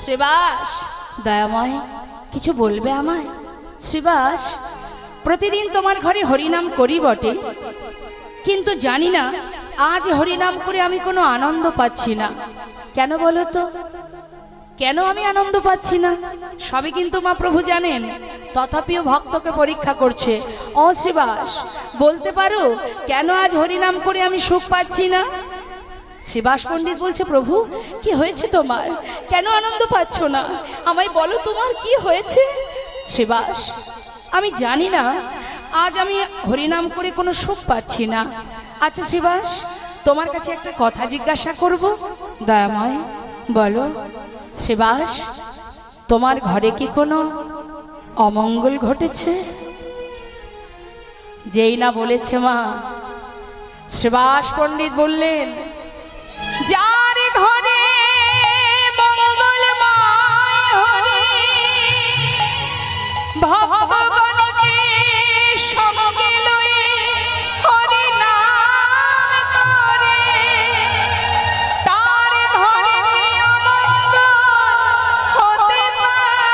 শ্রীবাস, দয়াময় কিছু বলবে আমায়? শ্রীবাস, প্রতিদিন তোমার ঘরে হরিনাম করি বটে, কিন্তু জানি না আজ হরিনাম করে আমি কোনো আনন্দ পাচ্ছি না। কেন বলো তো, কেন আমি আনন্দ পাচ্ছি না? সবই কিন্তু মা প্রভু জানেন, তথাপিও ভক্তকে পরীক্ষা করছে। ও শ্রীবাস, বলতে পারো কেন আজ হরিনাম করে আমি সুখ পাচ্ছি না? শ্রীবাস পণ্ডিত বলছে, প্রভু কি হয়েছে তোমার? কেন আনন্দ পাচ্ছ না? আমায় বলো তোমার কি হয়েছে? শ্রীবাস, আমি জানি না আজ আমি হরিনাম করে কোনো সুখ পাচ্ছি না। আচ্ছা শ্রীবাস, তোমার কাছে একটা কথা জিজ্ঞাসা করব, দয়াময় বলো। শ্রীবাস, তোমার ঘরে কি কোনো অমঙ্গল ঘটেছে? যেই না বলেছে মা, শ্রীবাস পণ্ডিত বললেন, যার ঘরে মঙ্গলময় হরি ভগবানকে সঙ্গে লয়ে হরি নাম করে, তার ঘরে অমঙ্গল হতে পারে।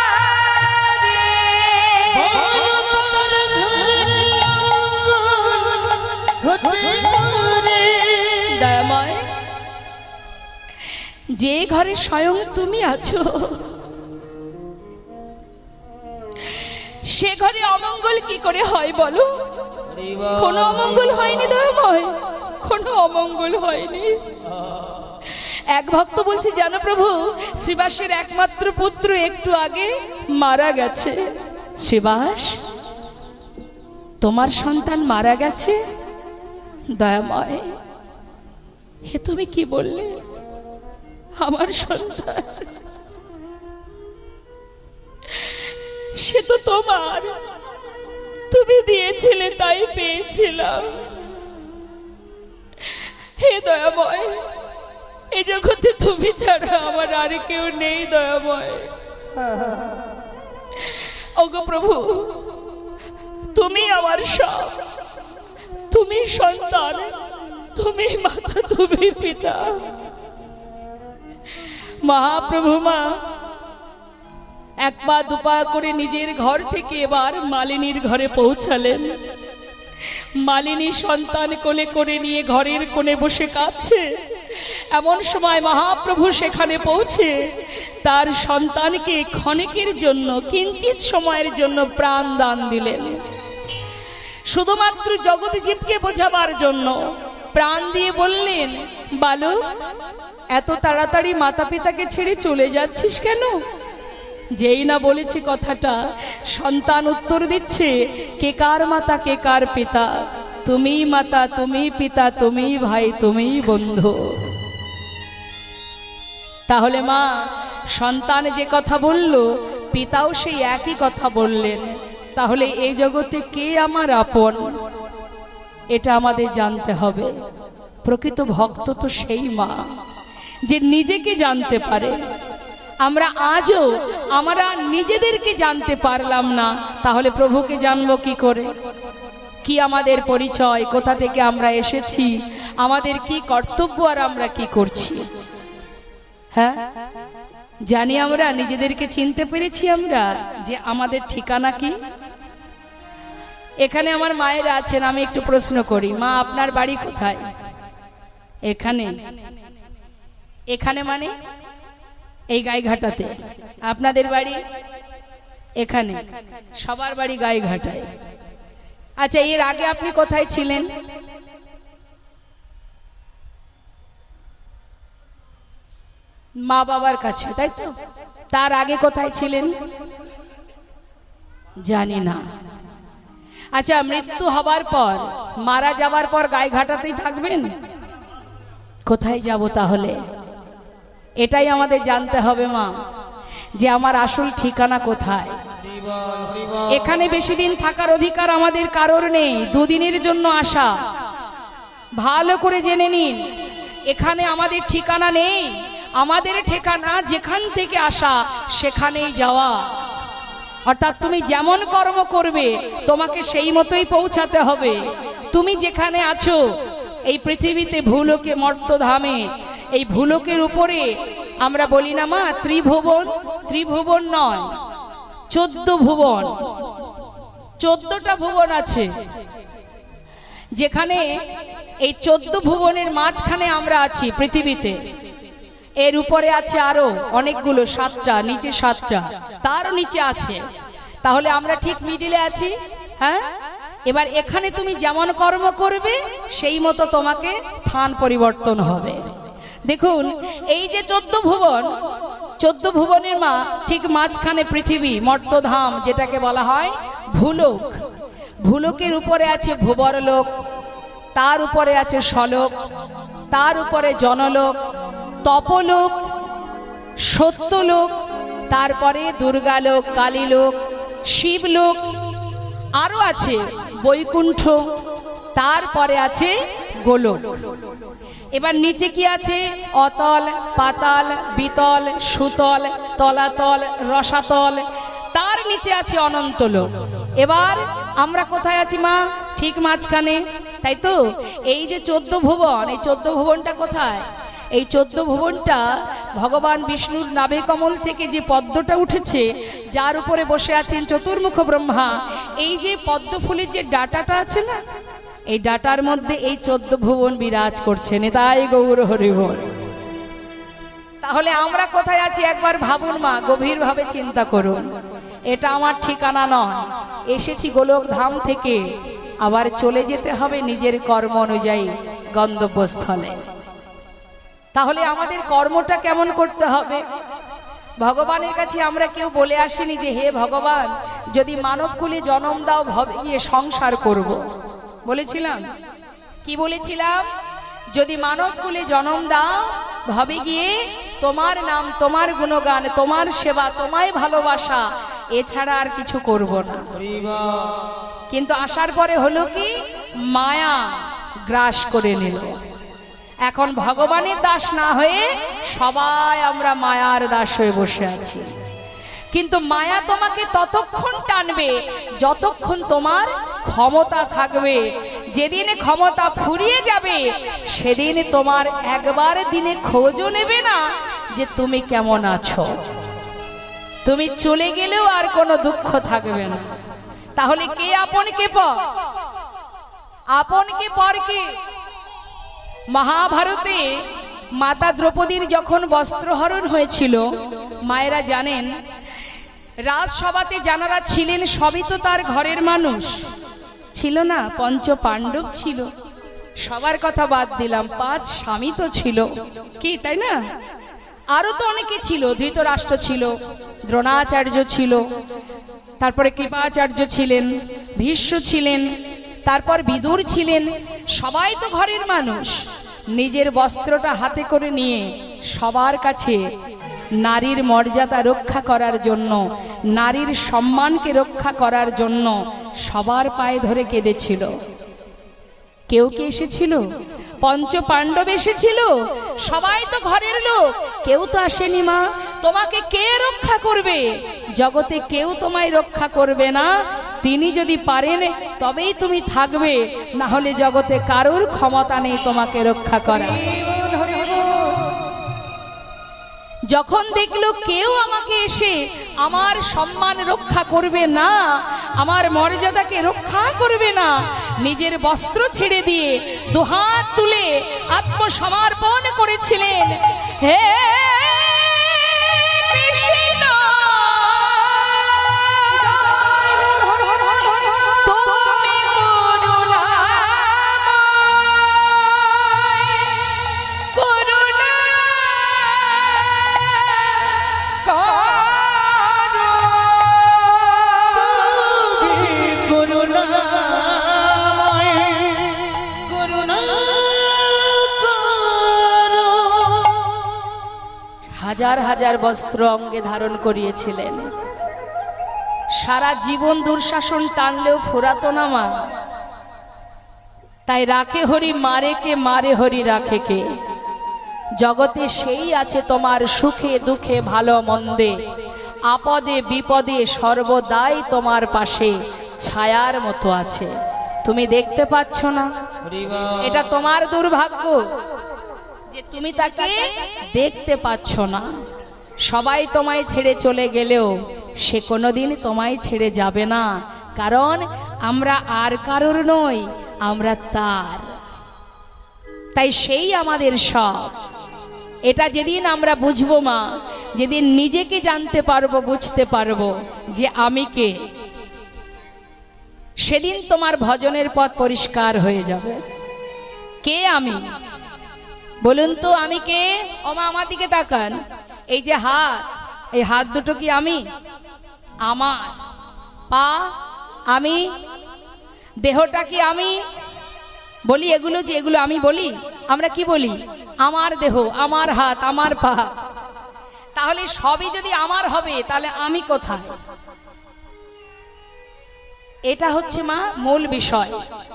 দয়াময়, যে ঘরে স্বয়ং তুমি আছো সে ঘরে অমঙ্গল কি করে হয় বলো? কোনো অমঙ্গল হয়নি দয়াময়, কোনো অমঙ্গল হয়নি। এক ভক্ত বলছে, জানো প্রভু, শ্রীবাসের একমাত্র পুত্র একটু আগে মারা গেছে। শ্রীবাস, তোমার সন্তান মারা গেছে? দয়াময়, হে তুমি কি বললে? আমার সন্তান, সে তো তোমার, তুমি দিয়েছিলে তাই পেয়েছিলাম। হে দয়াময়, এই জগতে তুমি ছাড়া আমার আর কেউ নেই দয়াময়। ওগো প্রভু, তুমি আমার সব, তুমি সন্তান, তুমি মাতা, তুমি পিতা। মহাপ্রভু মা এক পা দুপা করে নিজের ঘর থেকে এবার মালিনীর ঘরে পৌঁছালেন। মালিনী সন্তান কোলে করে নিয়ে ঘরের কোণে বসে কাঁদছে। এমন সময় মহাপ্রভু সেখানে পৌঁছে তার সন্তানকে ক্ষণিকের জন্য, কিঞ্চিত সময়ের জন্য প্রাণ দান দিলেন। শুধুমাত্র জগৎজীবকে বোঝাবার জন্য প্রাণ দিয়ে বললেন, বালক, এত তাড়াতাড়ি মাতা পিতাকে ছেড়ে চলে যাচ্ছিস কেন? যেই না বলেছে কথাটা, সন্তান উত্তর দিচ্ছে, কে কার মাতা কে কার পিতা? তুমি মাতা, তুমি পিতা, তুমি ভাই, তুমি বন্ধু। তাহলে মা, সন্তান যে কথা বলল, পিতাও সেই একই কথা বললেন। তাহলে এই জগতে কে আমার আপন, এটা আমাদের জানতে হবে। প্রকৃত ভক্ত তো সেই মা যে নিজেকে জানতে পারে। আমরা আজও আমরা নিজেদেরকে জানতে পারলাম না, তাহলে প্রভুকে জানবো কি করে? কি আমাদের পরিচয়, কোথা থেকে আমরা এসেছি, আমাদের কি কর্তব্য, আর আমরা কি করছি? হ্যাঁ, জানি আমরা নিজেদেরকে চিনতে পেরেছি আমরা যে আমাদের ঠিকানা কি? এখানে আমার মায়েরা আছেন, আমি একটু প্রশ্ন করি, মা আপনার বাড়ি কোথায়? এখানে। এখানে মানে এই গাইঘাটাতে। আপনাদের বাড়ি এখানে। সবার বাড়ি গাইঘাটায়। আচ্ছা, এর আগে আপনি কোথায় ছিলেন? মা বাবার কাছে, তাই তো? তার আগে কোথায় ছিলেন? জানি না। আচ্ছা, মৃত্যু হবার পর, মারা যাবার পর গাইঘাটাতেই থাকবেন? কোথায় যাব তাহলে? এটাই আমাদের জানতে হবে মা, যে আমার আসল ঠিকানা কোথায়। এখানে বেশি দিন থাকার অধিকার আমাদের কারোর নেই। দুদিনের জন্য আসা। ভালো করে জেনে নিন, এখানে আমাদের ঠিকানা নেই। আমাদের ঠিকানা যেখান থেকে আসা সেখানেই যাওয়া। অর্থাৎ তুমি যেমন কর্ম করবে তোমাকে সেই মতোই পৌঁছাতে হবে। তুমি যেখানে আছো এই পৃথিবীতে, ভূলোকে, মর্তধামে, এই ভূলোকের উপরে আমরা বলি না মা ত্রিভুবন, ত্রিভুবন নয় 14 ভুবন, 14টা ভুবন আছে, যেখানে এই 14 ভুবনের মাঝখানে আমরা আছি পৃথিবীতে। এর উপরে আছে আরো অনেকগুলো, 7টা, নিচে 7টা, তারও নিচে আছে। তাহলে আমরা ঠিক মিডিলে আছি। হ্যাঁ, এবার এখানে তুমি যেমন কর্ম করবে সেই মতো তোমাকে স্থান পরিবর্তন হবে। দেখুন এই যে 14 ভুবন, 14 ভুবনের মা ঠিক মাঝখানে পৃথিবী, মর্তধাম, যেটাকে বলা হয় ভূলোক। ভূলোকের উপরে আছে ভূবরলোক, তার উপরে আছে স্বলোক, তার উপরে জনলোক, তপলোক, সত্যলোক, তারপরে দুর্গালোক, কালীলোক, শিবলোক, আরো আছে বৈকুণ্ঠ, তারপরে আছে গোলোক। এবার নিচে কি আছে? অতল, পাতাল, বিতল, সুতল, তলাতল, রসাতল, তার নিচে আছে অনন্তলোক। এবার আমরা কোথায় আছি মা? ঠিক মাঝখানে, তাই তো? এই যে 14 ভুবন, এই 14 ভুবনটা কোথায়? এই 14 ভুবনটা ভগবান বিষ্ণুর নাভি কমল থেকে যে পদ্মটা উঠেছে, যার উপরে বসে আছেন চতুর্মুখ ব্রহ্মা, এই যে পদ্ম ফুলের যে ডাটাটা আছে না, এই ডাটার মধ্যে এই 14 ভুবন বিরাজ করছেন। তাই গৌর হরিবল। তাহলে আমরা কোথায় আছি একবার ভাবুন মা, গভীরভাবে চিন্তা করুন। এটা আমার ঠিকানা নয়, এসেছি গোলক ধাম থেকে, আবার চলে যেতে হবে নিজের কর্ম অনুযায়ী গন্তব্যস্থলে। তাহলে আমাদের কর্মটা কেমন করতে হবে? ভগবানের কাছে আমরা কেউ বলে আসিনি যে হে ভগবান, যদি মানবকুলে জন্ম দাও ভবে গিয়ে সংসার করব। বলেছিলাম? কি বলেছিলাম? যদি মানবকুলে জন্ম দাও ভবে গিয়ে তোমার নাম, তোমার গুণগান, তোমার সেবা, তোমায় ভালোবাসা, এছাড়া আর কিছু করব না। কিন্তু আসার পরে হলো কি? মায়া গ্রাস করে নিল। এখন ভগবানের দাস না হয়ে সবাই আমরা মায়ার দাস হয়ে বসে আছি। কিন্তু মায়া তোমাকে ততক্ষণ টানবে যতক্ষণ তোমার ক্ষমতা থাকবে। যেদিন ক্ষমতা ফুরিয়ে যাবে সেদিন তোমার একবার দিনে খোঁজও নেবে না যে তুমি কেমন আছো। তুমি চলে গেলেও আর কোনো দুঃখ থাকবে না। তাহলে কে আপন কে পর? আপন কে পর কে? মহাভারতে মাতা দ্রৌপদীর যখন বস্ত্রহরণ হয়েছিল, মায়েরা জানেন রাজসভাতে যারা ছিলেন সবই তো তার ঘরের মানুষ ছিল না। 5 পাণ্ডব ছিল, সবার কথা বাদ দিলাম, 5 স্বামী তো ছিল, কি তাই না? আরো তো অনেকে ছিল, ধৃতরাষ্ট্র ছিল, দ্রোণাচার্য ছিল, তারপরে কৃপাচার্য ছিলেন, ভীষ্ম ছিলেন, তারপর বিদুর ছিলেন। সবাই তো ঘরের মানুষ। নিজের বস্ত্রটা হাতে করে নিয়ে সবার কাছে নারীর মর্যাদা রক্ষা করার জন্য, নারীর সম্মানকে রক্ষা করার জন্য সবার পায়ে ধরে কেঁদেছিল। কেউ কে এসেছিল? 5 পাণ্ডব এসেছিল। সবাই তো ঘরের লোক, কেউ তো আসেনি মা। তোমাকে কে রক্ষা করবে? জগতে কেউ তোমায় রক্ষা করবে না। তিনি যদি পারেন তবেই তুমি থাকবে, না হলে জগতে কারোর ক্ষমতা নেই তোমাকে রক্ষা করা। যখন দেখলো কেউ আমাকে এসে আমার সম্মান রক্ষা করবে না, আমার মর্যাদাকে রক্ষা করবে না, নিজের বস্ত্র ছেড়ে দিয়ে দুহাত তুলে আত্মসমর্পণ করেছিলেন। হে হাজার হাজার বস্ত্র অঙ্গে ধারণ করিয়েছিলেন। সারা জীবন দুঃশাসন টানলেও ফুরাতো না মা। তাই রাখে হরি মারে কে, মারে হরি রাখে কে। জগতে সেই আছে তোমার সুখে দুঃখে ভালো মন্দে, আপদে বিপদে সর্বদাই তোমার পাশে ছায়ার মতো আছে। তুমি দেখতে পাচ্ছ না, এটা তোমার দুর্ভাগ্য যে তুমি তাকে দেখতে পাচ্ছ না। সবাই তোমায় ছেড়ে চলে গেলেও সে কোনোদিন তোমায় ছেড়ে যাবে না, কারণ আমরা আর কারোর নই, আমরা তার। তাই সেই আমাদের সব। এটা যেদিন আমরা বুঝবো মা, যেদিন নিজেকে জানতে পারবো, বুঝতে পারবো যে আমি কে, সেদিন তোমার ভজনের পথ পরিষ্কার হয়ে যাবে। কে আমি বলুন তো, আমি কে? ও মা আমার দিকে তাকান। এই যে হাত, এই হাত দুটো কি আমি? আমার। পা আমি। দেহটা কি আমি? বলি এগুলো, যে এগুলো আমি বলি, আমরা কি বলি? আমার দেহ, আমার হাত, আমার পা। তাহলে সবই যদি আমার হবে, তাহলে আমি কোথায়? এটা হচ্ছে মা মূল বিষয়,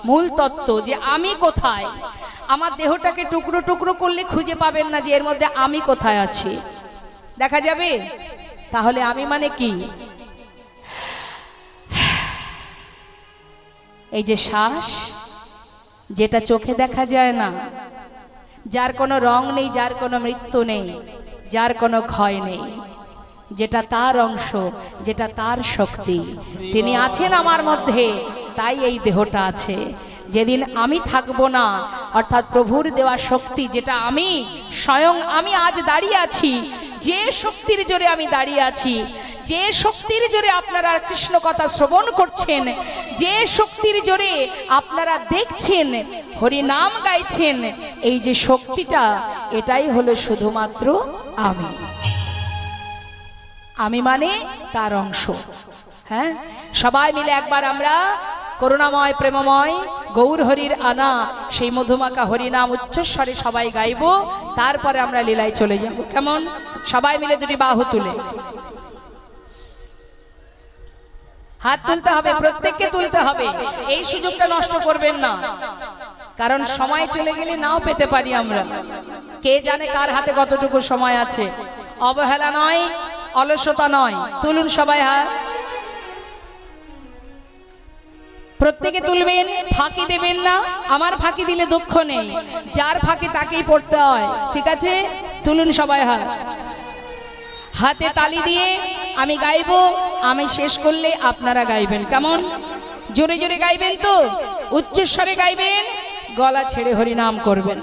মূল তত্ত্ব, যে আমি কোথায়। আমার দেহটাকে টুকরো টুকরো করলে খুঁজে পাবেন না যে এর মধ্যে আমি কোথায় আছি। দেখা যাবে? তাহলে আমি মানে কি? এই যে শ্বাস, যেটা চোখে দেখা যায় না, যার কোনো রং নেই, যার কোনো মৃত্যু নেই, যার কোনো ক্ষয় নেই, যেটা তার অংশ, যেটা তার শক্তি, তিনি আছেন আমার মধ্যে, তাই এই দেহটা আছে। যেদিন আমি থাকবো না, অর্থাৎ প্রভুর দেওয়া শক্তি, যেটা আমি স্বয়ং, আমি আজ দাঁড়িয়ে আছি, যে শক্তির জোরে আমি দাঁড়িয়ে আছি, যে শক্তির জোরে আপনারা কৃষ্ণ কথা শ্রবণ করছেন, যে শক্তির জোরে আপনারা দেখছেন, হরি নাম গাইছেন, এই যে শক্তিটা, এটাই হলো শুধুমাত্র আমি। আমি মানে তার অংশ। হ্যাঁ, সবাই মিলে একবার আমরা করুণাময় প্রেমময় গৌর হরির আনা সেই মধুমাখা হরিনাম উচ্চস্বরে সবাই গাইব, তারপরে আমরা লীলায় চলে যাব। কেমন? সবাই মিলে দুটি বাহু তুলে, হাত তুলতে হবে, প্রত্যেককে তুলতে হবে। এই সুযোগটা নষ্ট করবেন না, কারণ সময় চলে গেলে নাও পেতে পারি আমরা। কে জানে কার হাতে কতটুকু সময় আছে। অবহেলা নয়, অলসতা নয়। তুলুন সবাই হাত, প্রত্যেকে তুলবেন, ফাঁকি দেবেন না। আমার ফাঁকি দিলে দুঃখ নেই, যার ফাঁকি তাকেই পড়তে হয়, ঠিক আছে? তুলুন সবাই হাত। হাতে তালি দিয়ে আমি গাইবো, আমি শেষ করলে আপনারা গাইবেন। কেমন? জোরে জোরে গাইবেন তো, উচ্চস্বরে গাইবেন, গলা ছেড়ে হরি নাম করবেন।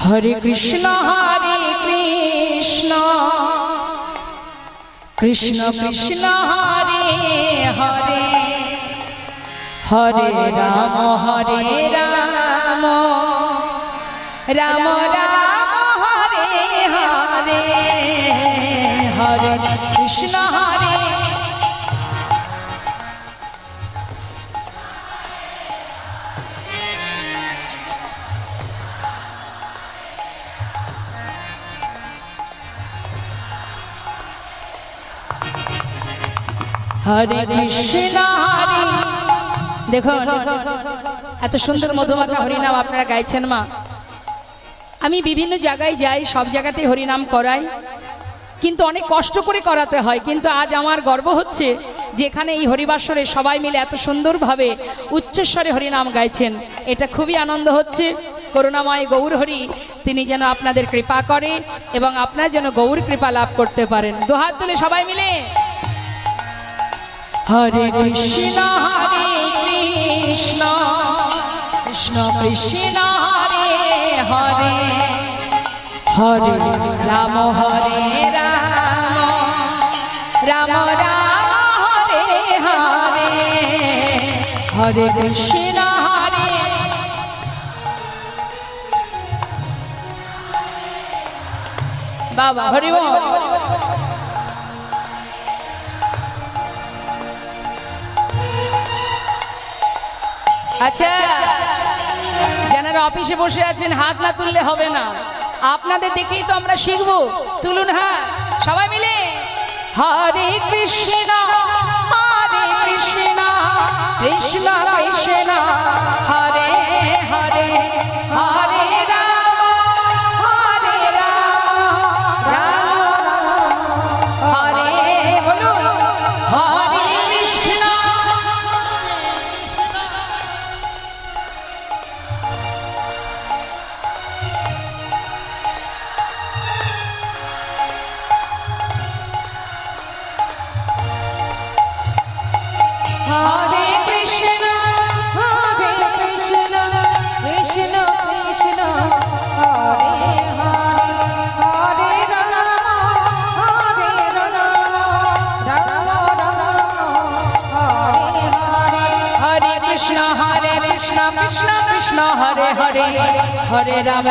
হরে কৃষ্ণ হরে কৃষ্ণ, কৃষ্ণ কৃষ্ণ হরে হরে, হরে রাম হরে রাম, রাম রাম হরে হরে, হরে কৃষ্ণ হরে। হরে কৃষ্ণ হরে। দেখো এত সুন্দর মধুমাখা হরিনাম আপনারা গাইছেন মা। আমি বিভিন্ন জায়গায় যাই, সব জায়গাতেই হরিনাম করাই, কিন্তু অনেক কষ্ট করে করাতে হয়। কিন্তু আজ আমার গর্ব হচ্ছে যে এখানে এই হরিবাসরে সবাই মিলে এত সুন্দরভাবে উচ্চস্বরে হরিনাম গাইছেন, এটা খুবই আনন্দ হচ্ছে। করুণাময় গৌর হরি তিনি যেন আপনাদের কৃপা করে এবং আপনারা যেন গৌর কৃপা লাভ করতে পারেন। দুহাত তুলে সবাই মিলে হরে কৃষ্ণ হরে কৃষ্ণ, কৃষ্ণ কৃষ্ণ হরে হরে, হরে রাম হরে রাম, রাম রাম হরে হরে, হরে কৃষ্ণ হরে। বাবা হরি বল। আচ্ছা, যারা অফিসে বসে আছেন হাত না তুললে হবে না, আপনাদের দেখেই তো আমরা শিখবো। তুলুন হাত সবাই মিলে। হরে কৃষ্ণ হরে কৃষ্ণ, কৃষ্ণ কৃষ্ণ হরে হরে, হরে রাম হরে রাম, রাম হরে, বলুন হরে কৃষ্ণ। কৃষ্ণ কৃষ্ণ হরে হরে হরে রাম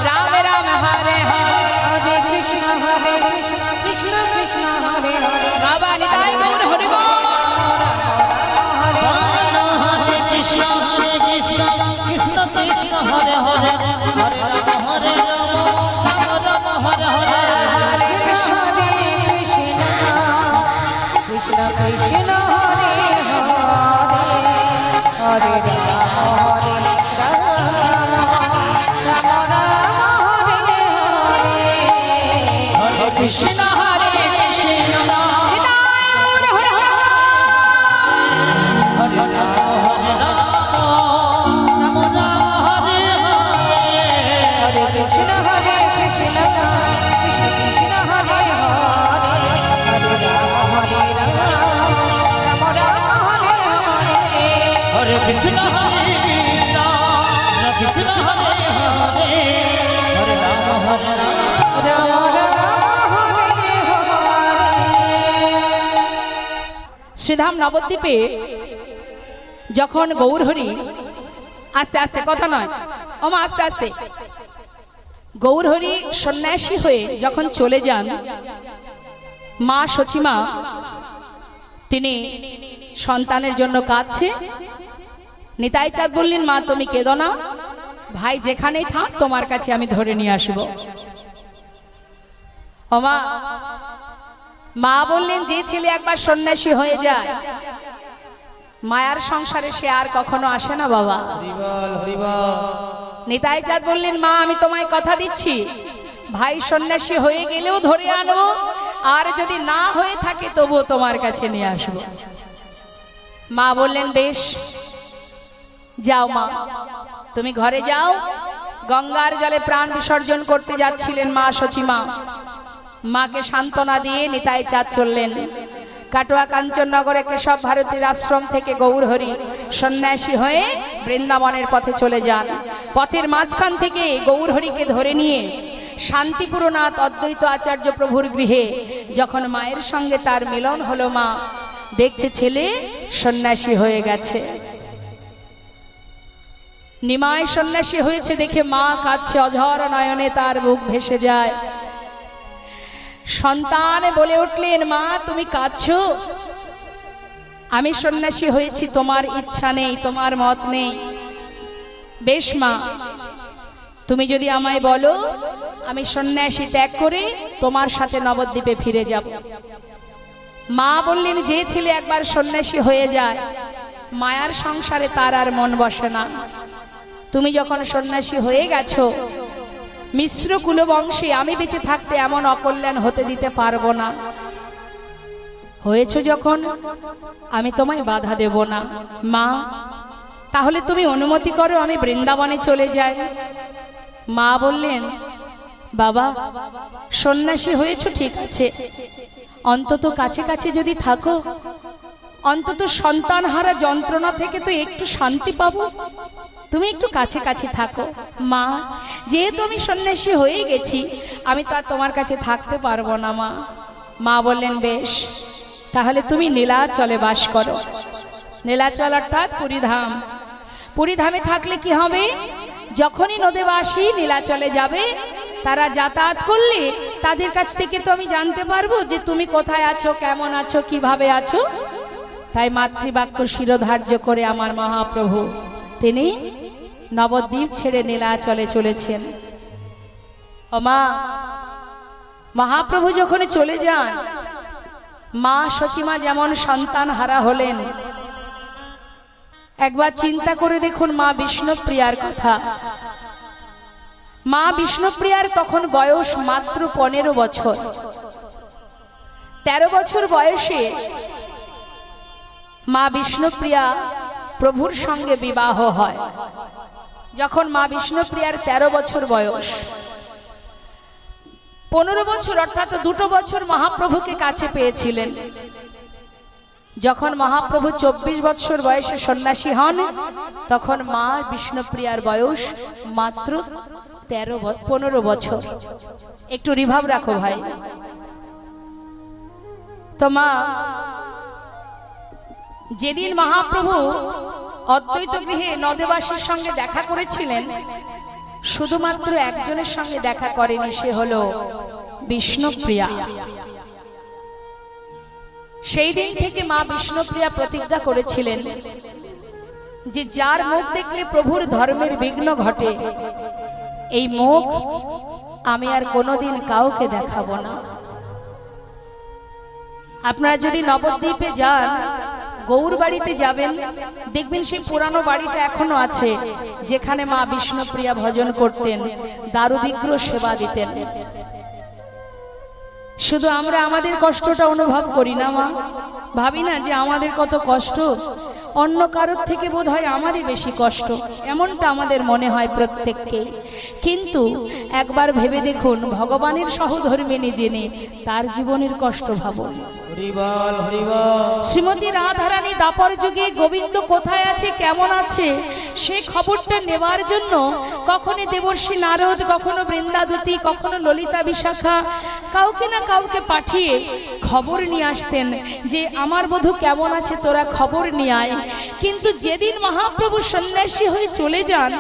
রাম রাম হরে হরে হরে কৃষ্ণ কৃষ্ণ কৃষ্ণ হরে হরে বাবা নিতাই গৌর হরি বল। হরে কৃষ্ণ কৃষ্ণ কৃষ্ণ হরে হরে হরে রাম হরে রাম রাম রাম হরে হরে হরে কৃষ্ণ কৃষ্ণ কৃষ্ণ হরে হরে হরে রাম রাম রাম হরে হরে হরে কৃষ্ণ হরে কৃষ্ণ নিতাই গৌর হরি বল। হরে রাম হরে রাম রাম রাম হরে হরে হরে কৃষ্ণ কৃষ্ণ কৃষ্ণ হরে হরে হরে রাম রাম রাম হরে হরে হরে কৃষ্ণ কৃষ্ণ হরে হরে হরে রাম হরে রাম রাম রাম হরে হরে শ্রীধাম নবদ্বীপে যখন গৌরহরি আস্তে আস্তে কথা নয় ওমা আস্তে আস্তে গৌরহরি সন্ন্যাসী হয়ে যখন চলে যান মা সচিমা তিনি সন্তানের জন্য কাঁদছে। নিতাই চাঁদ বললেন মা তুমি কেঁদো না, ভাই যেখানেই থাক তোমার কাছে আমি ধরে নিয়ে আসবো। ওমা মা বললেন যে ছেলে একবার সন্ন্যাসী হয়ে যায় মায়ার সংসারে সে আর কখনো আসে না বাবা। হরিবল হরিবল নিতাই চাঁদ বললেন মা আমি তোমায় কথা দিচ্ছি ভাই সন্ন্যাসী হয়ে গেলেও ধরে আনবো, আর যদি না হয়ে থাকে তবুও তোমার কাছে নিয়ে আসবো। মা বললেন বেশ যাও মা তুমি ঘরে যাও। গঙ্গার জলে প্রাণ বিসর্জন করতে যাচ্ছিলেন মা সচিমা। মাকে সান্ত্বনা দিয়ে নিতাই চাঁদ চললেন। কাটোয়া কাঞ্চননগরে কেশব ভারতীর আশ্রম থেকে গৌরহরি সন্ন্যাসী হয়ে বৃন্দাবনের পথে চলে যান। পথের মাঝখান থেকে গৌরহরিকে ধরে নিয়ে শান্তিপুরনাথ অদ্বৈত আচার্য প্রভুর গৃহে যখন মায়ের সঙ্গে তার মিলন হলো, মা দেখছে ছেলে সন্ন্যাসী হয়ে গেছে। নিমাই সন্ন্যাসী হয়েছে দেখে মা কাঁদছে, অঝর নয়নে তার মুখ ভেসে যায়। সন্তান বলে উঠলেন মা তুমি কাঁদছো, আমি সন্ন্যাসী হয়েছি তোমার ইচ্ছা নেই তোমার মত নেই। বেশ মা তুমি যদি আমায় বলো আমি সন্ন্যাসী ত্যাগ করে তোমার সাথে নবদ্বীপে ফিরে যাব। মা বললেন যে ছেলে একবার সন্ন্যাসী হয়ে যায় মায়ার সংসারে তার আর মন বসে না। তুমি যখন সন্ন্যাসী হয়ে গেছো মিশ্র কুলবংশে আমি বেঁচে থাকতে এমন অকল্যাণ হতে দিতে পারবো না। হয়েছ যখন আমি তোমায় বাধা দেব না। মা তাহলে তুমি অনুমতি করো আমি বৃন্দাবনে চলে যাই। মা বললেন বাবা সন্ন্যাসী হয়েছ ঠিক আছে, অন্তত কাছে কাছে যদি থাকো অন্তত সন্তান হারা যন্ত্রণা থেকে তো একটু শান্তি পাবো। তুমি একটু কাছে কাছে থাকো। মা যেহেতু আমি সন্ন্যাসী হয়ে গেছি আমি তো আর তোমার কাছে থাকতে পারবো না। মা মা বললেন বেশ তাহলে তুমি নীলাচলে বাস করো। নীলাচল অর্থাৎ পুরীধাম। পুরীধামে থাকলে কি হবে, যখনই নদীবাসী নীলাচলে যাবে তারা যাতায়াত করলে তাদের কাছ থেকে তো আমি জানতে পারবো যে তুমি কোথায় আছো, কেমন আছো, কিভাবে আছো। তাই মাতৃবাক্য শিরোধার্য করে আমার মহাপ্রভু তিনি নবদ্বীপ ছেড়ে নীলাচলে চলেছেন। ও মা মহাপ্রভু যখন চলে যান মা সচিমা যেমন সন্তান হারা হলেন, একবার চিন্তা করে দেখুন মা বিষ্ণুপ্রিয়ার কথা। মা বিষ্ণুপ্রিয়ার তখন বয়স মাত্র 15 বছর। 13 বছর বয়সে মা বিষ্ণুপ্রিয়া প্রভুর সঙ্গে বিবাহ হয়। যখন মা বিষ্ণুপ্রিয়ার 13 বছর বয়স, 15 বছর অর্থাৎ 2 বছর মহাপ্রভুকে কাছে পেয়েছিলেন। যখন মহাপ্রভু 24 বছর বয়সে সন্ন্যাসী হন তখন মা বিষ্ণুপ্রিয়ার বয়স মাত্র 15 বছর। একটু রিভাব রাখো ভাই। তো মা যেদিন মহাপ্রভু অদ্বৈত গৃহে নদেবাসীর সঙ্গে দেখা করেছিলেন, শুধুমাত্র একজনের সঙ্গে দেখা করেনি, সে হলো বিষ্ণুপ্রিয়া। সেই দিন থেকে মা বিষ্ণুপ্রিয়া প্রতিজ্ঞা করেছিলেন যে যার মুখ দেখলে প্রভুর ধর্মের বিঘ্ন ঘটে, এই মুখ আমি আর কোনোদিন কাউকে দেখাবো না। আপনারা যদি নবদ্বীপে যান, গৌর বাড়িতে যাবেন, দেখবেন সেই পুরানো বাড়িটা এখনো আছে, যেখানে মা বিষ্ণুপ্রিয়া ভজন করতেন, দারু বিগ্রহ সেবা দিতেন। শুধু আমরা আমাদের কষ্টটা অনুভব করি না মা, ভাবি না যে আমাদের কত কষ্ট, অন্য কারোর থেকে বোধহয় আমারই বেশি কষ্ট, এমনটা আমাদের মনে হয় প্রত্যেককে। কিন্তু একবার ভেবে দেখুন, ভগবানের সহধর্মিণী যিনি, তার জীবনের কষ্ট ভাবুন। হরিবল হরিবল। শ্রীমতী রাধারানী দাপর যুগে গোবিন্দ কোথায় আছে, কেমন আছে, সে খবরটা নেবার জন্য কখনো দেবর্ষি নারদ, কখনো বৃন্দাদূতি, কখনো ললিতা বিশাখা, কাউকে না কাউকে পাঠিয়ে খবর নিয়ে আসতেন যে আমার বধূ কেমন আছে, তোরা খবর নিয়ে আয়। কিন্তু যেদিন মহাপ্রভু সন্ন্যাসী হয়ে চলে যান,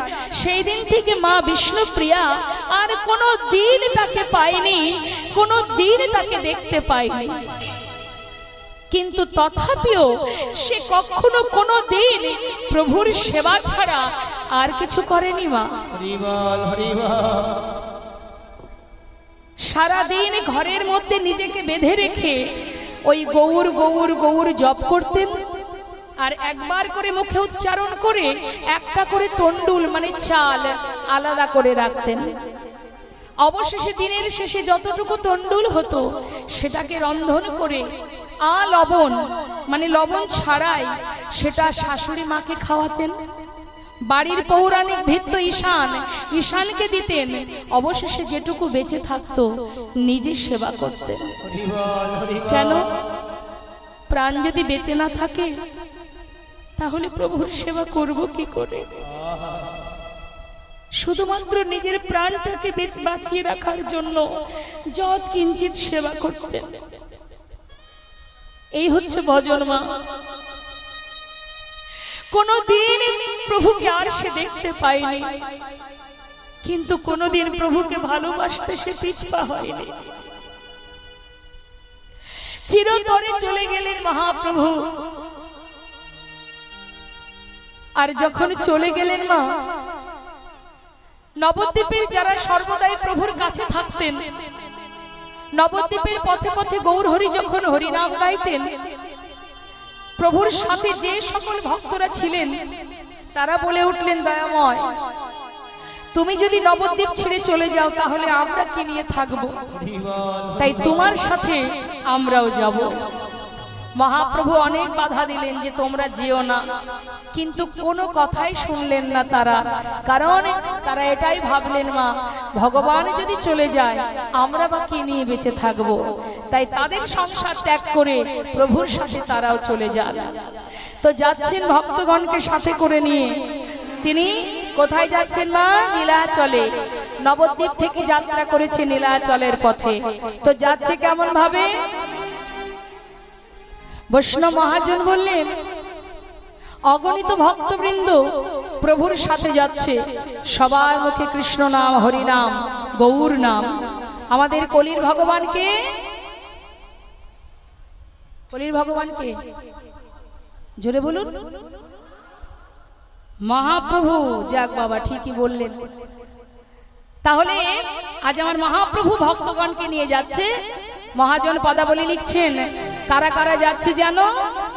সেই দিন থেকে মা বিষ্ণুপ্রিয়া আর কোনো দিন তাকে পায়নি, কোনো দিন তাকে দেখতে পায়নি। কিন্তু তথাপিও সে কখনো কোনো দিন প্রভুর সেবা ছাড়া আর কিছু করেনি মা। হরিবল হরিবল। সারাদিন ঘরের মধ্যে নিজেকে বেঁধে রেখে ওই গৌর গৌর গৌর জপ করতেন, আর একবার করে মুখে উচ্চারণ করে একটা করে তন্ডুল মানে চাল আলাদা করে রাখতেন। অবশেষে দিনের শেষে যতটুকু তন্ডুল হতো সেটাকে রন্ধন করে লবণ মানে লবণ ছাড়াই সেটা শাশুড়ি মাকে খাওয়াতেন। বাড়ির পৌরাণিক ভিত্ত ঈশানকে দিতেন। অবশেষে যেটুকু বেঁচে থাকতো নিজে সেবা করতেন। কেন? প্রাণ যদি বেঁচে না থাকে তাহলে প্রভুর সেবা করব কি করে? শুধুমাত্র নিজের প্রাণটাকে বাঁচিয়ে রাখার জন্য যৎ কিঞ্চিত সেবা করতেন। এই হচ্ছে ভজন মা। কোনদিন প্রভুকে আর সে দেখতে পায়নি, কিন্তু কোনদিন প্রভুকে ভালোবাসতে সে পিছপা হয়নি। চিরতরে চলে গেলেন মহাপ্রভু। আর যখন চলে গেলেন মা, নবদ্বীপের যারা সর্বদাই প্রভুর কাছে থাকতেন, নবদ্বীপের পথে পথে গৌর হরি যখন হরিনাম গাইতেন, প্রভুর সাথে যে সকল ভক্তরা ছিলেন তারা বলে উঠলেন, দয়াময় তুমি যদি নবদ্বীপ ছেড়ে চলে যাও তাহলে আমরা কি নিয়ে থাকবো? তাই তোমার সাথে আমরাও যাব। মহাপ্রভু অনেক বাধা দিলেন যে তোমরা যেও না, কিন্তু কোনো কথাই শুনলেন না তারা। কারণ তারা এটাই ভাবলেন, মা ভগবান যদি চলে যায় আমরা বা কি নিয়ে বেঁচে থাকবো। তাই তাদের সংসার ত্যাগ করে প্রভুর সাথে তারাও চলে যান। তো যাচ্ছেন ভক্তগণকে সাথে করে নিয়ে। তিনি কোথায় যাচ্ছেন মা? নীলাচলে। নবদ্বীপ থেকে যাত্রা করেছে নীলাচলের পথে। তো যাচ্ছে কেমন ভাবে? বৈষ্ণব মহাজন বললেন, অগণিত ভক্তবৃন্দ প্রভুর সাথে যাচ্ছে, সবার মুখে কৃষ্ণ নাম, হরি নাম, গৌর নাম। আমাদের কলির ভগবানকে, কলির ভগবানকে জোরে বলুন, মহাপ্রভু। যাক বাবা, ঠিকই বললেন। তাহলে আজ আমার মহাপ্রভু ভক্তগণকে নিয়ে যাচ্ছে। মহাজন পদাবলী লিখছেন, কারা কারা যাচ্ছে জানো?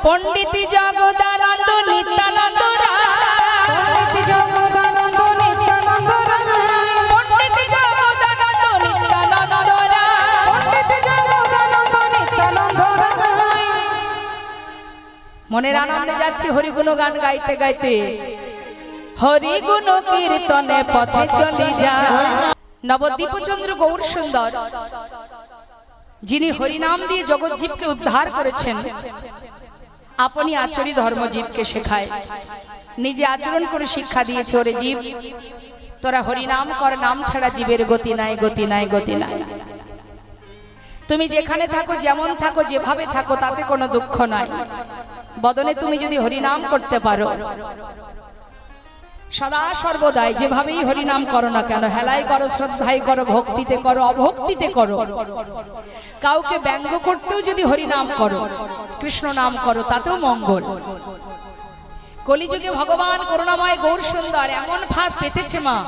পণ্ডিত জগদানন্দ নিত্যানন্দ রায়, পণ্ডিত জগদানন্দ নিত্যানন্দ রায়, পণ্ডিত জগদানন্দ নিত্যানন্দ রায়, পণ্ডিত জগদানন্দ নিত্যানন্দ রায়। মনের আনন্দে যাচ্ছে হরিগুণ গান গাইতে গাইতে। হরিগুণ কীর্তনে পথে চলে যায়। নবদ্বীপচন্দ্র গৌর সুন্দর, যিনি হরিনাম দিয়ে জগৎজীবকে উদ্ধার করেছেন, আপনি আচরি ধর্মজীবকে শেখায়, নিজে আচরণ করে শিক্ষা দিয়েছে, ওরে জীব তোরা হরিনাম কর, নাম ছাড়া জীবের গতি নাই, গতি নাই, গতি নাই। তুমি যেখানে থাকো, যেমন থাকো, যেভাবে থাকো, তাতে কোনো দুঃখ নাই। বদনে তুমি যদি হরিনাম করতে পারো, সদা সর্বদাই যেভাবেই হরিনাম করো না কেন, হেলাই করো, শ্রদ্ধাই করো, ভক্তিতে করো, অভক্তিতে করো, কাউকে ব্যঙ্গ করতেও যদি হরিনাম করো, কৃষ্ণ নাম করো, তাতেও মঙ্গল। কলিযুগে ভগবান করুণাময় গৌর সুন্দর এমন ফাঁদ পেতেছে মা,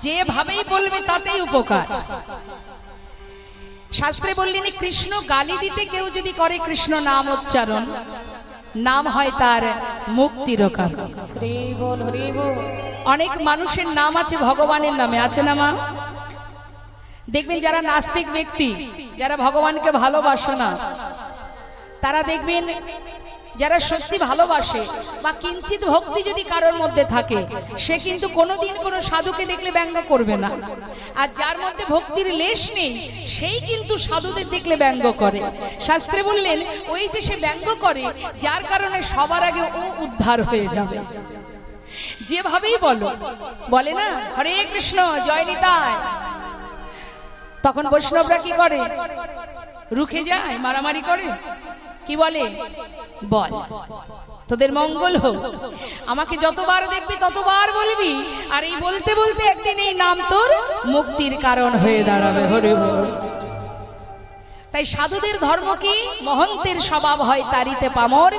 যেভাবেই বলবে তাতেই উপকার। শাস্ত্রে বললেন কৃষ্ণ গালি দিতে কেউ যদি করে কৃষ্ণ নাম উচ্চারণ, নাম হয় তার মুক্তির কারণ। হরি বল হরি বল। অনেক মানুষের নাম আছে ভগবানের নামে, আছে না মা? দেখবেন যারা নাস্তিক ব্যক্তি, যারা ভগবানকে ভালোবাসে না, তারা দেখবেন যারা সত্যি ভালোবাসে বা কিঞ্চিত ভক্তি যদি কারোর মধ্যে থাকে, সে কিন্তু কোনোদিন কোনো সাধুকে দেখলে ব্যঙ্গ করবে না। আর যার মধ্যে ভক্তির লেশ নেই, সেই কিন্তু সাধুদের দেখলে ব্যঙ্গ করে। শাস্ত্রে বললেন ওই যে সে ব্যঙ্গ করে, যার কারণে সবার আগে ও উদ্ধার হয়ে যাবে। যেভাবেই বলো, বলে না হরে কৃষ্ণ জয় নিতাই, তখন বৈষ্ণবরা কি করে? রুখে যায়, মারামারি করে। কি বলে? বল তোদের মঙ্গল হোক, আমাকে যতবার দেখবি ততবার বলবি, আর এই বলতে বলতে একদিন এই নাম তোর মুক্তির কারণ হয়ে দাঁড়াবে। হরে বল। তাই সাধুদের ধর্ম কি? মহন্তের স্বভাব হয় তারিতে পামর,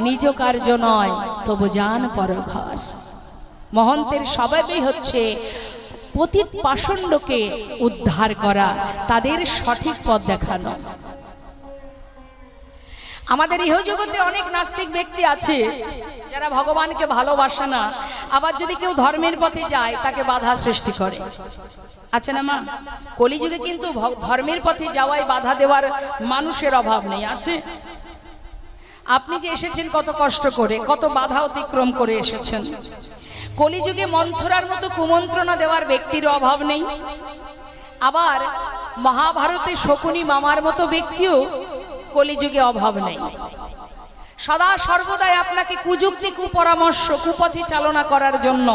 নিজ কার্য নয় তবু জান পরঘর। মহন্তের স্বভাবই হচ্ছে পতিত পাষণ্ডকে উদ্ধার করা, তাদের সঠিক পথ দেখানো। আমাদের ইহজগতে অনেক নাস্তিক ব্যক্তি আছে যারা ভগবানকে ভালোবাসে না, আবার যদি কেউ ধর্মের পথে যায় তাকে বাধা সৃষ্টি করে, আছে না মা? কলিযুগে কিন্তু ধর্মের পথে যাওয়ায় বাধা দেওয়ার মানুষের অভাব নেই, আছে? আপনি যে এসেছেন কত কষ্ট করে, কত বাধা অতিক্রম করে এসেছেন। কলিযুগে মন্থরার মতো কুমন্ত্রণা দেওয়ার ব্যক্তির অভাব নেই। আবার মহাভারতে শকুনি মামার মতো ব্যক্তিও কলিযুগে অভাব নেই। সদা সর্বদাই আপনাকে কুযুক্তি, কুপরামর্শ, কুপথে চালনা করার জন্য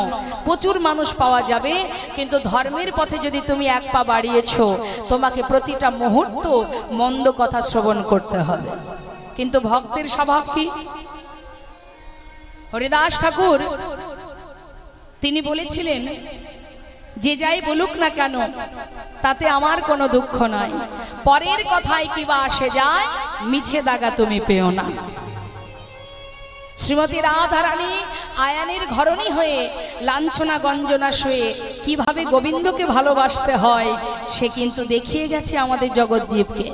প্রচুর মানুষ পাওয়া যাবে, কিন্তু ধর্মের পথে যদি তুমি এক পা বাড়িয়েছো, তোমাকে প্রতিটা মুহূর্ত মন্দ কথা শ্রবণ করতে হবে। কিন্তু ভক্তের স্বভাব কি? হরিদাস ঠাকুর তিনি বলেছিলেন, যে যাই বলুক না কেন তাতে আমার কোনো দুঃখ নাই, পরের কথায় কিবা আসে যায়, মিছে দাগা তুমি পেও না। শ্রীমতী রাধারানী আয়ানের ঘরণী হয়ে লাঞ্ছনা গঞ্জনা সয়ে কিভাবে গোবিন্দকে ভালোবাসতে হয় সে কিন্তু দেখিয়ে গেছে আমাদের জগৎজীবকে।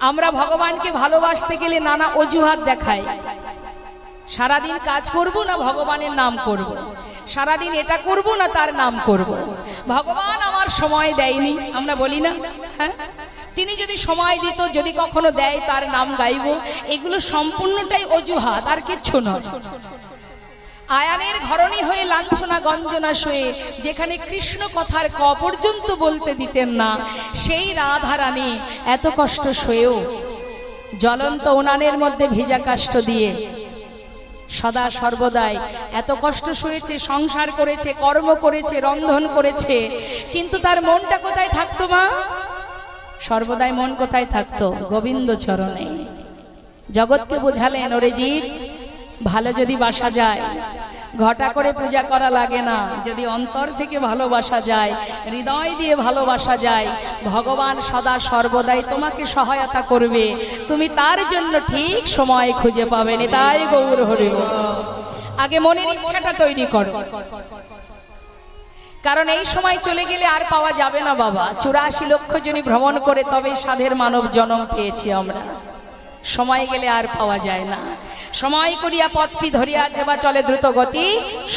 আমরা ভগবানকে ভালোবাসতে গেলে নানা অজুহাত দেখাই। সারাদিন কাজ করব না ভগবানের নাম করব, সারাদিন এটা করব না তার নাম করব, ভগবান আমার সময় দেয়নি, আমরা বলি না? হ্যাঁ, তিনি যদি সময় দিত, যদি কখনো দেয় তার নাম গাইব। এগুলো সম্পূর্ণটাই অজুহাত, আর কিচ্ছু নয়। আয়ানের ঘরণী হয়ে লাঞ্ছনা গঞ্জনা সয়ে যেখানে কৃষ্ণ কথার ক পর্যন্ত বলতে দিতেন না, সেই রাধারানী এত কষ্ট সয়েও জ্বলন্ত উনানের মধ্যে ভিজা কাষ্ঠ দিয়ে সদা সর্বদাই এত কষ্ট সয়েছে, সংসার করেছে, কর্ম করেছে, রন্ধন করেছে, কিন্তু তার মনটা কোথায় থাকতো মা? সর্বদাই মন কোথায় থাকতো? গোবিন্দ চরণে। জগৎকে বোঝালেন, ওরে জীব, ভালো যদি বাসা যায়, ঘটা করে পূজা করা লাগে না, যদি অন্তর থেকে ভালোবাসা যায়, হৃদয় দিয়ে ভালোবাসা যায়, ভগবান সদা সর্বদাই তোমাকে সহায়তা করবে, তুমি তার জন্য ঠিক সময় খুঁজে পাবে। তাই গৌর হরি বল। আগে মনের ইচ্ছাটা তৈরি করো, কারণ এই সময় চলে গেলে আর পাওয়া যাবে না বাবা। 84 লক্ষ জনী ভ্রমণ করে তবে সাধের মানব জন্ম পেয়েছি আমরা, সময় গেলে আর পাওয়া যায় না। সময় করিয়া পথটি ধরিয়া যেবা চলে দ্রুত গতি,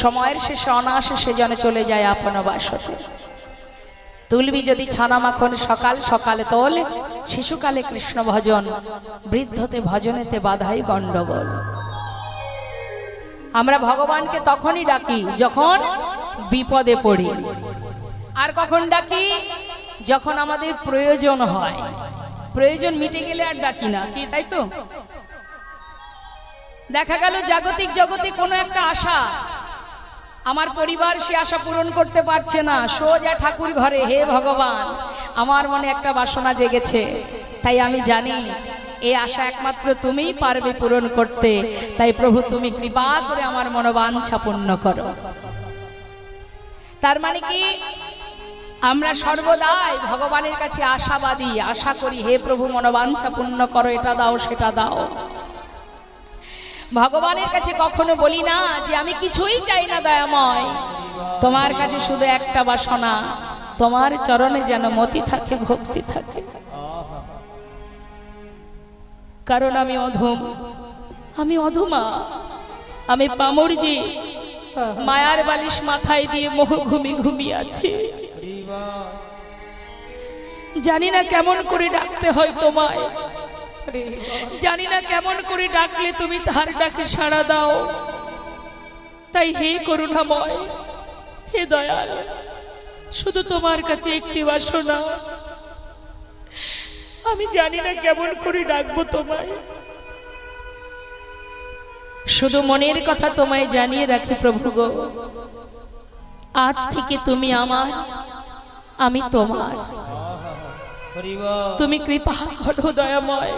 সময়ের শেষে অনায়াসে সে যেন চলে যায় আপন বাসতে। তুলবি যদি ছানা মাখন সকাল সকালে তোল, শিশুকালে কৃষ্ণ ভজন, বৃদ্ধতে ভজনেতে বাধাই গণ্ডগোল। আমরা ভগবানকে তখনই ডাকি যখন বিপদে পড়ি, আর কখন ডাকি? যখন আমাদের প্রয়োজন হয়। প্রয়োজন মিটে গেলে আর ডাকি না, কি তাই তো? দেখা গেল জাগতিক জগতে কোনো একটা আশা, আমার পরিবার সে আশা পূরণ করতে পারছে না, সোজা ঠাকুর ঘরে, হে ভগবান আমার মনে একটা বাসনা জেগেছে, তাই আমি জানি এই আশা একমাত্র তুমিই পারবে পূরণ করতে। তাই প্রভু তুমি কৃপা করে আমার মনোবাঞ্ছা পূর্ণ করো। তার মানে কি আমরা সর্বদাই ভগবানের কাছে আশাবাদী, আশা করি হে প্রভু মনোবাঞ্ছা পূর্ণ করো, এটা দাও সেটা দাও। ভগবানের কাছে কখনো বলি না যে আমি কিছুই চাই না দয়াময়, তোমার কাছে শুধু একটা বাসনা, তোমার চরণে যেন মতি থাকে, ভক্তি থাকে। কারণ আমি অধম, আমি অধমা, আমি পামরজি, মায়ার বালিশ মাথায় দিয়ে মোহ ঘুমিয়ে আছি। জানি না কেমন করে ডাকতে হয় তোমায়, জানি না কেমন করে ডাকলে তুমি তার ডাকে সাড়া দাও। তাই হে করুণাময়, হে দয়াল, শুধু তোমার কাছে একটি বাসনা, আমি জানি না কেমন করে ডাকবো তোমায়। শুধু মনের কথা তোমায় জানিয়ে রাখি প্রভু গো, আজ থেকে তুমি আমার, আমি তোমার। তুমি কৃপা করো দয়াময়,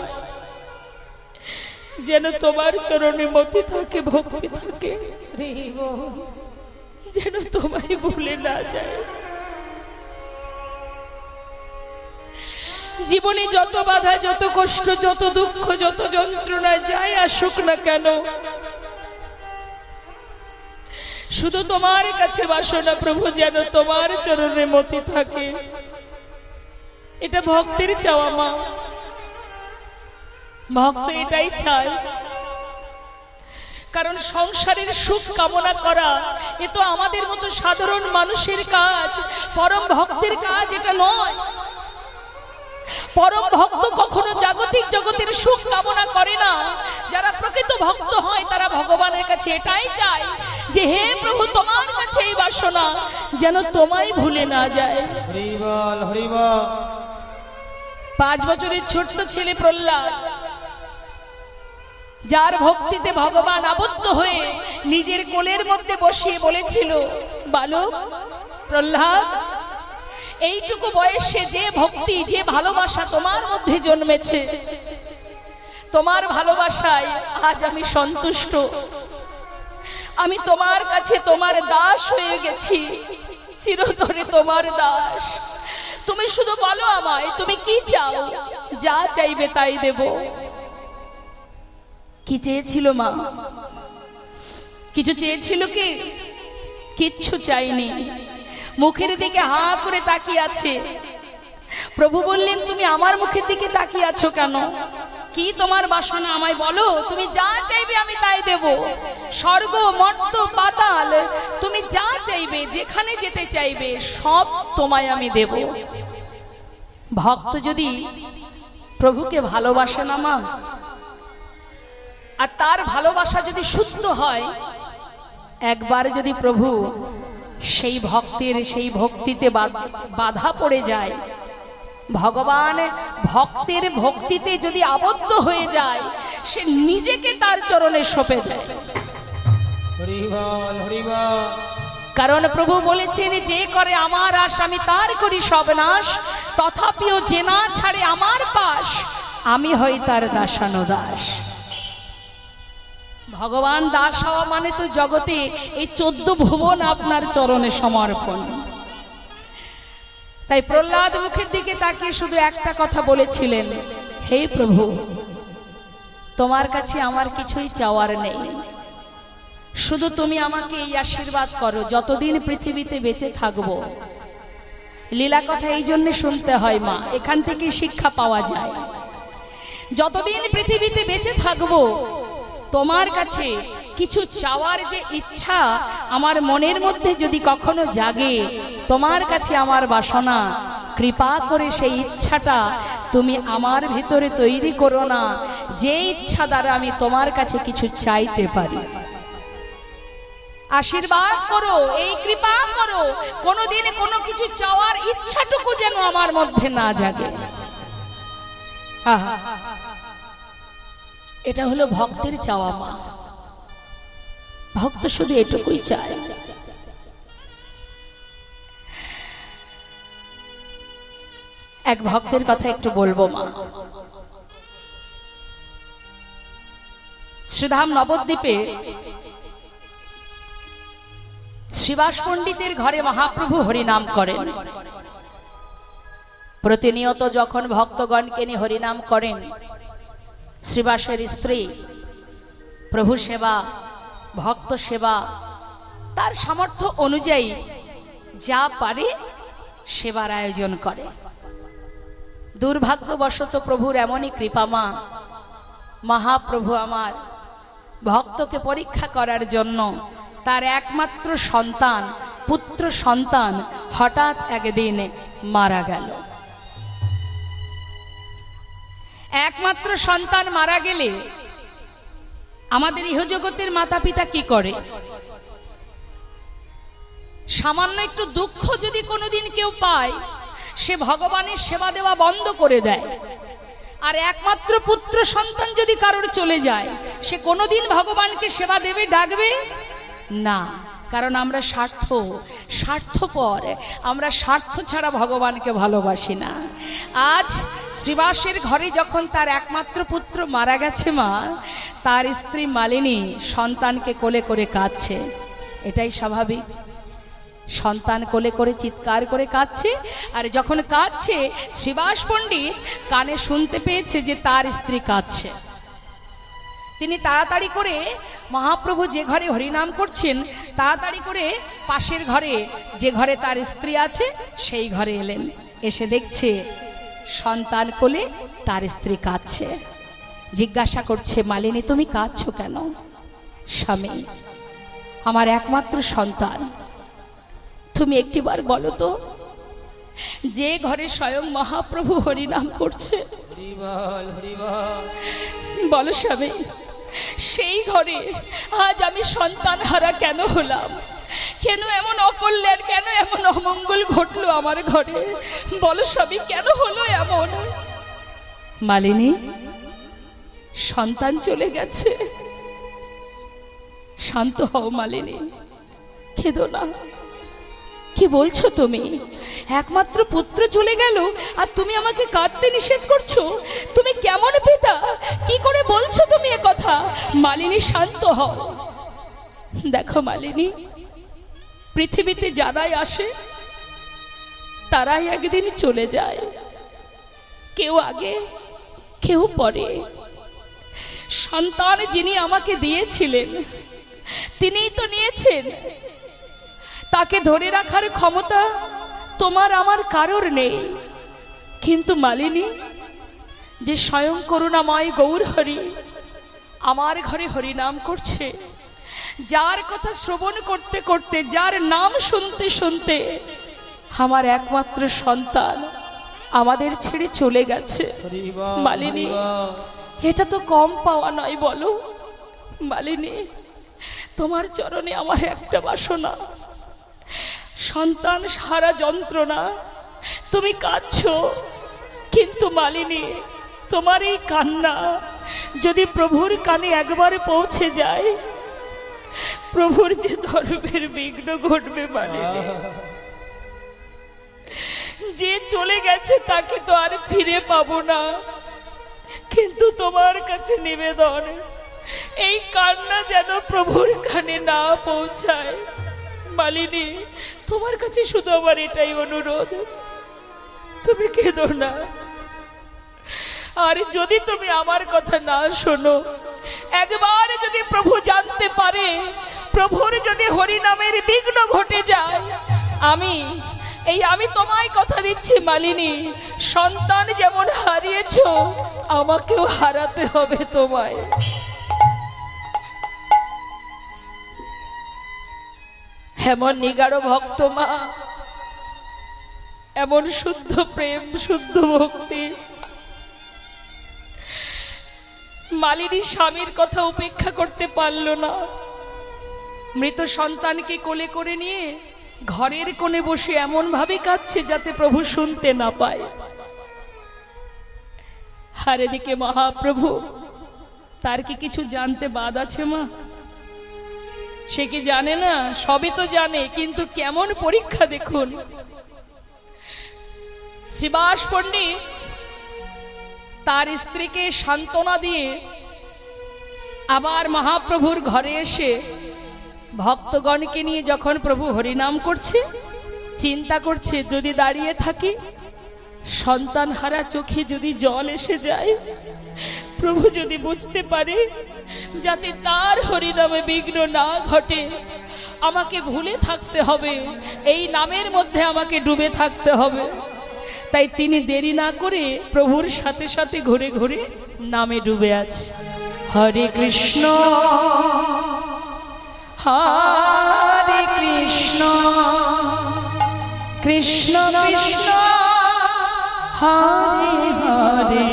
যেন তোমার চরণে মতি থাকে, ভক্তি থাকে, যেন তোমায় ভুলে না যায়। জীবনে যত বাধা, যত কষ্ট, যত দুঃখ, যত যন্ত্রণা যাই আসুক না কেন, শুধু তোমার কাছে বাসনা প্রভু, যেন তোমার চরণে মতি থাকে। এটা ভক্তের চাওয়া মা, ভক্ত এটাই চায়। কারণ সংসারের সুখ কামনা করা এ তো আমাদের মতো সাধারণ মানুষের কাজ, পরম ভক্তের কাজ এটা নয়। পরম ভক্ত কখনো জাগতিক জগতের সুখ কামনা করে না। যারা প্রকৃত ভক্ত হয় তারা ভগবানের কাছে এটাই চায় যে হে প্রভু তোমার কাছে এই বাসনা, যেন তোমায় ভুলে না যায়। হরি বল, হরি বল। 5 বছরের ছোট্ট ছেলে প্রহ্লাদ, যার ভক্তিতে ভগবান আবদ্ধ হয়ে নিজের কোলের মধ্যে বসিয়ে বলেছিল, বালক প্রহ্লাদ, এইটুকু বয়সে যে ভক্তি, যে ভালোবাসা তোমার মধ্যে জন্মেছে, তোমার ভালোবাসায় আজ আমি সন্তুষ্ট। আমি তোমার কাছে তোমার দাস হয়ে গেছি, চিরতরে তোমার দাস। তুমি শুধু বলো আমায় তুমি কি চাও, যা চাইবে তাই দেব। কি চেয়েছিল মা? কিছু চেয়েছিল কি? কিচ্ছু চাইনি, মুখের দিকে হা করে তাকিয়ে আছে। প্রভু বললেন, তুমি আমার মুখের দিকে তাকিয়ে আছো কেন? কি তোমার বাসনা আমায় বলো, তুমি যা চাইবে আমি তাই দেব। স্বর্গ, মর্ত, পাতাল, তুমি যা চাইবে, যেখানে যেতে চাইবে, সব তোমায় আমি দেব। ভক্ত যদি প্রভুকে ভালোবাসে না মা, আর তার ভালোবাসা যদি শুদ্ধ হয়, একবার যদি প্রভু সেই ভক্তের সেই ভক্তিতে বাধা পড়ে যায়, ভগবান ভক্তের ভক্তিতে যদি আবদ্ধ হয়ে যায়, সে নিজেকে তার চরণে সঁপে দেয়। হরি বল, হরি বল। কারণ প্রভু বলেছেন, যে করে আমার আশ আমি তার করি সব নাশ, তথাপিও যে না ছাড়ে আমার পাশ, আমি হই তার দাসানুদাস। ভগবান দাস হওয়া মানে তো জগতে এই 14 ভুবন আপনার চরণে সমর্পণ। তাই প্রহ্লাদ মুখের দিকে তাকিয়ে শুধু একটা কথা বলেছিলেন, হে প্রভু তোমার কাছে আমার কিছুই চাওয়ার নেই, শুধু তুমি আমাকে এই আশীর্বাদ করো, যতদিন পৃথিবীতে বেঁচে থাকবো। লীলা কথা এই জন্য শুনতে হয় মা, এখান থেকে শিক্ষা পাওয়া যায়। যতদিন পৃথিবীতে বেঁচে থাকবো, তোমার কাছে কিছু চাওয়ার যে ইচ্ছা আমার মনের মধ্যে যদি কখনো জাগে, তোমার কাছে আমার বাসনা, কৃপা করে সেই ইচ্ছাটা তুমি আমার ভিতরে তৈরি করো না, যে ইচ্ছা দ্বারা আমি তোমার কাছে কিছু চাইতে পারি। আশীর্বাদ করো, এই কৃপা করো, কোনোদিন কোনো কিছু চাওয়ার ইচ্ছাটুকু যেন আমার মধ্যে না জাগে। এটা হলো ভক্তের চাওয়া মা। ভক্ত শুধু এটুকুই চায়। এক ভক্তের কথা একটু বলবো মা। শ্রীধাম নবদ্বীপে শ্রীবাস পণ্ডিতের ঘরে মহাপ্রভু হরিনাম করেন। প্রতিনিয়ত যখন ভক্তগণকে নিয়ে হরিনাম করেন, শ্রীবাসের স্ত্রী প্রভু সেবা, ভক্ত সেবা, তার সামর্থ্য অনুযায়ী যা পারে সেবার আয়োজন করে। দুর্ভাগ্যবশত প্রভুর এমনই কৃপামা, মহাপ্রভু আমার ভক্তকে পরীক্ষা করার জন্য তার একমাত্র সন্তান, পুত্র সন্তান হঠাৎ একদিন মারা গেল। একমাত্র সন্তান মারা গেলে আমাদের ইহজগতের মাতা পিতা কি করে? সামান্য একটু দুঃখ যদি কোনোদিন কেউ পায়, সে ভগবানের সেবা দেওয়া বন্ধ করে দেয়। আর একমাত্র পুত্র সন্তান যদি কারোর চলে যায়, সে কোনোদিন ভগবানকে সেবা দেবে, ডাকবে না। কারণ আমরা স্বার্থপর, আমরা স্বার্থ ছাড়া ভগবানকে ভালোবাসি না। আজ শ্রীবাসের ঘরে যখন তার একমাত্র পুত্র মারা গেছে মা, তার স্ত্রী মালিনী সন্তানকে কোলে করে কাঁদছে। এটাই স্বাভাবিক, সন্তান কোলে করে চিৎকার করে কাঁদছে। আর যখন কাঁদছে, শ্রীবাস পণ্ডিত কানে শুনতে পেয়েছে যে তার স্ত্রী কাঁদছে। তিনি তাড়াতাড়ি করে, মহাপ্রভু যে ঘরে হরিনাম করছেন, তাড়াতাড়ি করে পাশের ঘরে, যে ঘরে তার স্ত্রী আছে, সেই ঘরে এলেন। এসে দেখছে সন্তান কোলে তার স্ত্রী কাঁদছে। জিজ্ঞাসা করছে, মালিনী তুমি কাঁদছো কেন? স্বামী, আমার একমাত্র সন্তান, তুমি একটিবার বলো তো, যে ঘরে স্বয়ং মহাপ্রভু হরিনাম করছে, বলো স্বামী, সেই ঘরে আজ আমি সন্তান হারা কেন হলাম? কেন এমন অকল্যাণ, কেন এমন অমঙ্গল ঘটলো আমার ঘরে? বলো স্বামী, কেন হলো এমন? মালিনী, সন্তান চলে গেছে। শান্ত হও মালিনী, কেঁদো না। কি বলছো তুমি? একমাত্র পুত্র চলে গেল আর তুমি আমাকে কাঁদতে নিষেধ করছো? তুমি কেমন পিতা? কি করে বলছো তুমি এ কথা? মালিনী, শান্ত হও। দেখো মালিনী, পৃথিবীতে যারাই আসে তারাই একদিন চলে যায়, কেউ আগে কেউ পরে। সন্তান যিনি আমাকে দিয়েছিলেন, তিনিই তো নিয়েছেন। তাকে ধরে রাখার ক্ষমতা তোমার আমার কারোর নেই। কিন্তু মালিনী, যে স্বয়ং করুণাময় গৌর হরি আমার ঘরে হরিনাম করছে, যার কথা শ্রবণ করতে করতে, যার নাম শুনতে শুনতে আমার একমাত্র সন্তান আমাদের ছেড়ে চলে গেছে, মালিনী, এটা তো কম পাওয়া নয় বলো? মালিনী, তোমার চরণে আমার একটা বাসনা, সন্তান সারা যন্ত্রণা, তুমি কাঁদছো, কিন্তু মালিনী, তোমার এই কান্না যদি প্রভুর কানে একবার পৌঁছে যায়, প্রভুর যে ধর্মের বিঘ্ন ঘটবে মালিনী। যে চলে গেছে তাকে তো আর ফিরে পাবো না, কিন্তু তোমার কাছে নিবেদন, এই কান্না যেন প্রভুর কানে না পৌঁছায়। মালিনী, তোমার কাছে শুধু আমার এটাই অনুরোধ, তুমি কেঁদো না। আর যদি তুমি আমার কথা না শোনো, একবার যদি প্রভু জানতে পারে, প্রভুর যদি হরিনামের বিঘ্ন ঘটে যায়, আমি তোমায় কথা দিচ্ছি মালিনী, সন্তান যেমন হারিয়েছো, আমাকেও হারাতে হবে তোমায়। এমন নিগাড় ভক্ত মা, এমন শুদ্ধ প্রেম, শুদ্ধ ভক্তি। মালিনী স্বামীর কথা উপেক্ষা করতে পারল না। মৃত সন্তানকে কোলে করে নিয়ে ঘরের কোণে বসে এমন ভাবে কাঁদছে যাতে প্রভু শুনতে না পায়। আর এদিকে মহাপ্রভু, তার কি কিছু জানতে বাদ আছে মা? সে কি জানে না? সবই তো জানে, কিন্তু কেমন পরীক্ষা দেখুন। শ্রীবাস পণ্ডিত তার স্ত্রীকে সান্ত্বনা দিয়ে আবার মহাপ্রভুর ঘরে এসে ভক্তগণকে নিয়ে যখন প্রভু হরিনাম করছে, চিন্তা করছে যদি দাঁড়িয়ে থাকি, সন্তান হারা চোখে যদি জল এসে যায়, প্রভু যদি বুঝতে পারে, যাতে তার হরিনামে বিঘ্ন না ঘটে, আমাকে ভুলে থাকতে হবে, এই নামের মধ্যে আমাকে ডুবে থাকতে হবে। তাই তিনি দেরি না করে প্রভুর সাথে সাথে ঘুরে ঘুরে নামে ডুবে আছে। হরে কৃষ্ণ হরে কৃষ্ণ কৃষ্ণ কৃষ্ণ হরে হরে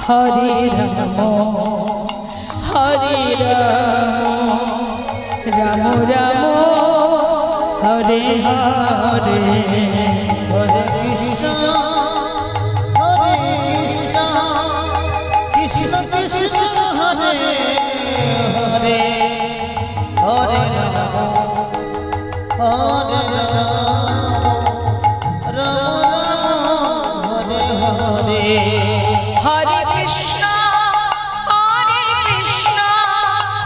হরে রাম হরে রাম রাম রাম হরে হরে। হরে কৃষ্ণ কৃষ্ণ কৃষ্ণ হরে হরে হরে রাম হরে রাম রাম হরে হরে। হরে কৃষ্ণ হরে কৃষ্ণ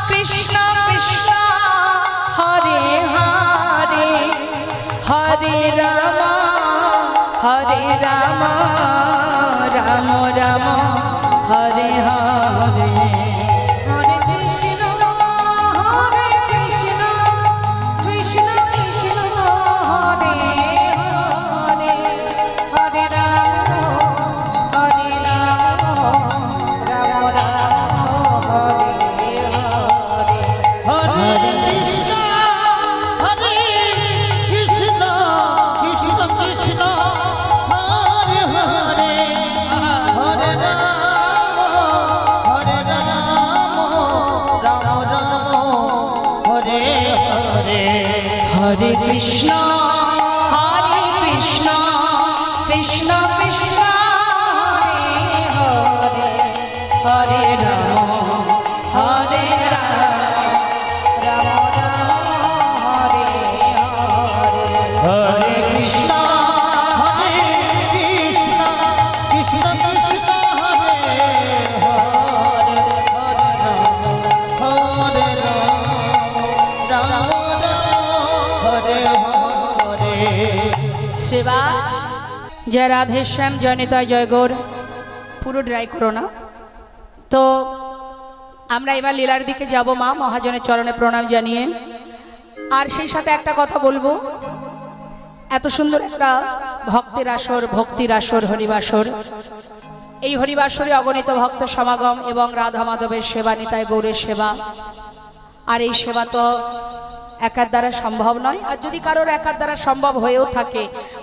কৃষ্ণ কৃষ্ণ হরে হরে হরে রাম হরে রাম রাম রাম হরে হরে। হরে কৃষ্ণ হরে কৃষ্ণ কৃষ্ণ কৃষ্ণ হরে হরে হরে রাম হরে রাম রাম রাম হরে হরে। হরে কৃষ্ণ হরে কৃষ্ণ কৃষ্ণ কৃষ্ণ হরে হরে হরে রাম রাম রাম হরে হরে। হরে কৃষ্ণ হরে কৃষ্ণ কৃষ্ণ কৃষ্ণ হরে হরে হরে রাম হরে রাম রাম রাম হরে হরে। হরে কৃষ্ণ হরে কৃষ্ণ কৃষ্ণ কৃষ্ণ হরে হরে হরে রাম রাম হরে হরে। সেবা জয় রাধে শ্যাম জয় নিতাই জয় গৌর। পুরো ড্রাই করো না তো। আমরা এবার লীলার দিকে যাব মা, মহাজনের চরণে প্রণাম জানিয়ে। আর সেই সাথে একটা কথা বলবো, এত সুন্দর একটা ভক্তের আসর, ভক্তির আসর, হরিবাসর। এই হরিবাসরে অগণিত ভক্ত সমাগম এবং রাধা মাধবের সেবা, নিতাই গৌরের সেবা। আর এই সেবা তো একার দ্বারা সম্ভব নয়। আর যদি কারোর একার দ্বারা সম্ভব হয়েও থাকে,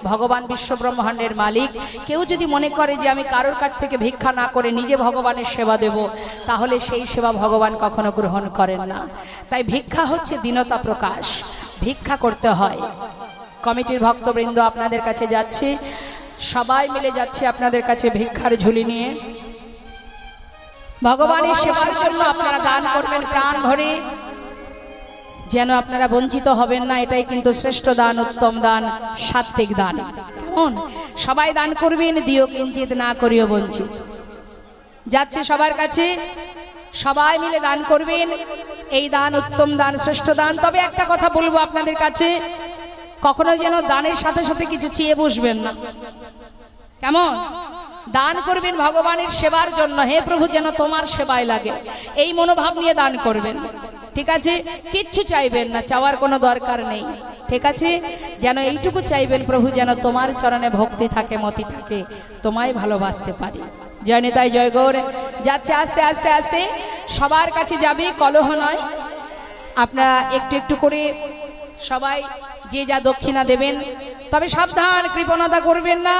ভগবান বিশ্ব ব্রহ্মাণ্ডের মালিক, কেউ যদি মনে করে যে আমি কারোর কাছ থেকে ভিক্ষা না করে নিজে ভগবানের সেবা দেব, তাহলে সেই সেবা ভগবান কখনো গ্রহণ করেন না। তাই ভিক্ষা হচ্ছে দীনতা প্রকাশ, ভিক্ষা করতে হয়। কমিটির ভক্তবৃন্দ আপনাদের কাছে যাচ্ছে, সবাই মিলে যাচ্ছে আপনাদের কাছে ভিক্ষার ঝুলি নিয়ে। ভগবানের সেবার জন্য আপনারা দান করবেন প্রাণ ভরে, যেন আপনারা বঞ্চিত হবেন না। এটাই কিন্তু শ্রেষ্ঠ দান, উত্তম দান, সাত্বিক দান। কেমন? সবাই দান করবেন, দিও কিঞ্চিত না করিও বঞ্চিত। যাচ্ছে সবার কাছে, সবাই মিলে দান করবেন। এই দান উত্তম দান, শ্রেষ্ঠ দান। তবে একটা কথা বলবো আপনাদের কাছে, কখনো যেন দানের সাথে সাথে কিছু চেয়ে বসবেন না। কেমন? দান করবেন ভগবানের সেবার জন্য, হে প্রভু যেন তোমার সেবায় লাগে, এই মনোভাব নিয়ে দান করবেন। ঠিক আছে? কিচ্ছু চাইবেন না, চাওয়ার কোনো দরকার নেই। ঠিক আছে? যেন এইটুকু চাইবেন, প্রভু যেন তোমার চরণে ভক্তি থাকে, মতি থাকে, তোমায় ভালোবাসতে পারি। জয় নিতাই জয় গৌর। যাচ্ছে আস্তে আস্তে আস্তে, সবার কাছে যাবে, কলহ নয়। আপনারা একটু একটু করে সবাই যে যা দক্ষিণা দেবেন, তবে সাবধান, কৃপণতা করবেন না।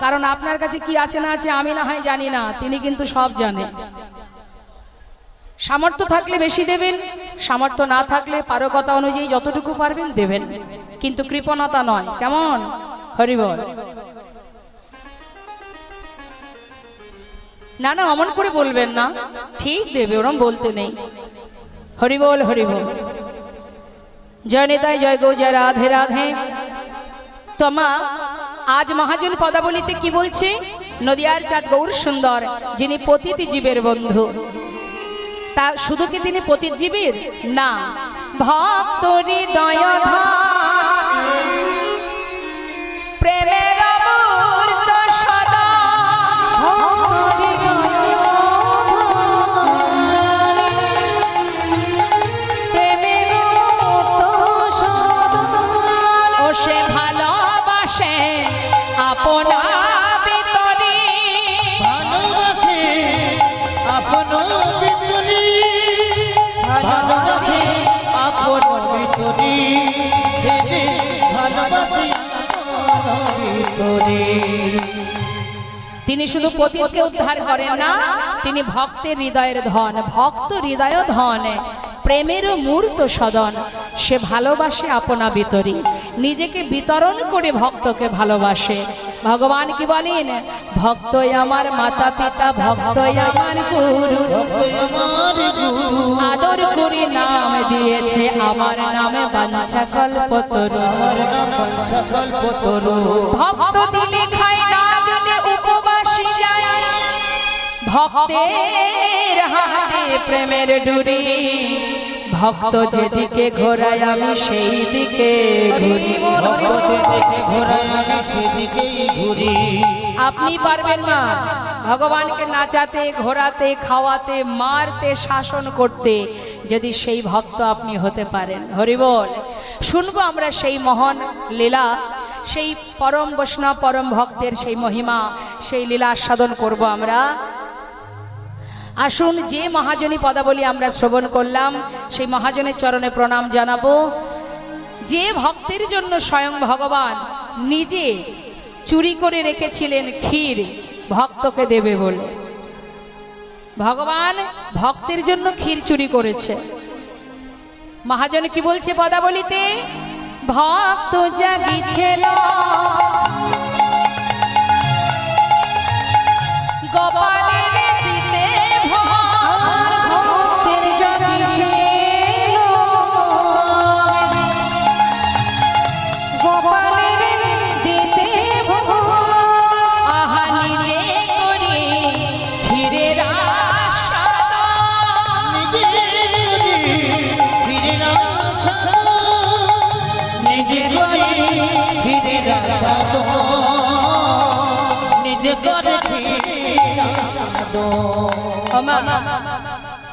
কারণ আপনার কাছে কি আছে না আছে আমি না হয় জানি না, তিনি কিন্তু সব জানেন। সামর্থ্য থাকলে বেশি দেবেন, সামর্থ্য না থাকলে পারকতা অনুযায়ী যতটুকু পারবেন দেবেন, কিন্তু কৃপণতা নয়। কেমন? হরি বল। না না, অমন করে বলবেন না, ঠিক দেবে, ওরম বলতে নেই। হরি বল হরি বল। জয় নিতাই জয় গো, জয় রাধে রাধে। তোমা আজ মহাজন পদাবলিতে কি বলছে? নদিয়ার চাঁদ গৌর সুন্দর, যিনি পতিত জীবের বন্ধু। তা শুধু কি তিনি পতিজীবীর না, ভক্ত হৃদয় প্রেমের অমূর্ত সদা, ও সে ভালোবাসে আপনা ভিতরে, ভালোবাসে আপন ভিতরে, ভালোবাসে আপন ভিতরে, ভালোবাসে আপন ভিতরে। তিনি শুধু পতিতকে উদ্ধার করেন না, তিনি ভক্তের হৃদয়ের ধন, ভক্ত হৃদয় ধন, প্রেমের মূর্ত সদন, সে ভালোবাসে আপনা ভিতরে, নিজেকে বিতরণ করে ভক্তকে ভালোবাসে। ভগবান কি বলেন, ভক্তই আমার মাতা পিতা, ভক্তই আমার গুরু, আদর করে নাম দিয়েছে আমার নামে বাঞ্ছা কল্পতরু, ভক্ত দিলে খাই না দিলে উপবাসী যায়, ভক্তের হাতে প্রেমের ডুরি, ভক্ত যেদিকে ঘোরায় আমি সেই দিকে ঘুরি, আপনি পারবেন না ভগবানকে নাচাতে, ঘোরাতে, খাওয়াতে, মারতে, শাসন করতে, যদি সেই ভক্ত আপনি হতে পারেন। হরি বল। শুনবো আমরা সেই মহান লীলা, সেই পরম বৈষ্ণব পরম ভক্তের সেই মহিমা, সেই লীলা আস্বাদন করব আমরা। আসুন, যে মহাজনী পদাবলী আমরা শ্রবণ করলাম, সেই মহাজনের চরণে প্রণাম জানাবো, যে ভক্তের জন্য স্বয়ং ভগবান নিজে চুরি করে রেখেছিলেন ক্ষীর ভক্তকে দেবে বলে। ভগবান ভক্তের জন্য ক্ষীর চুরি করেছে। মহাজন কি বলছে পদাবলীতে, ভক্ত জাগিছিল গোপালের দিতে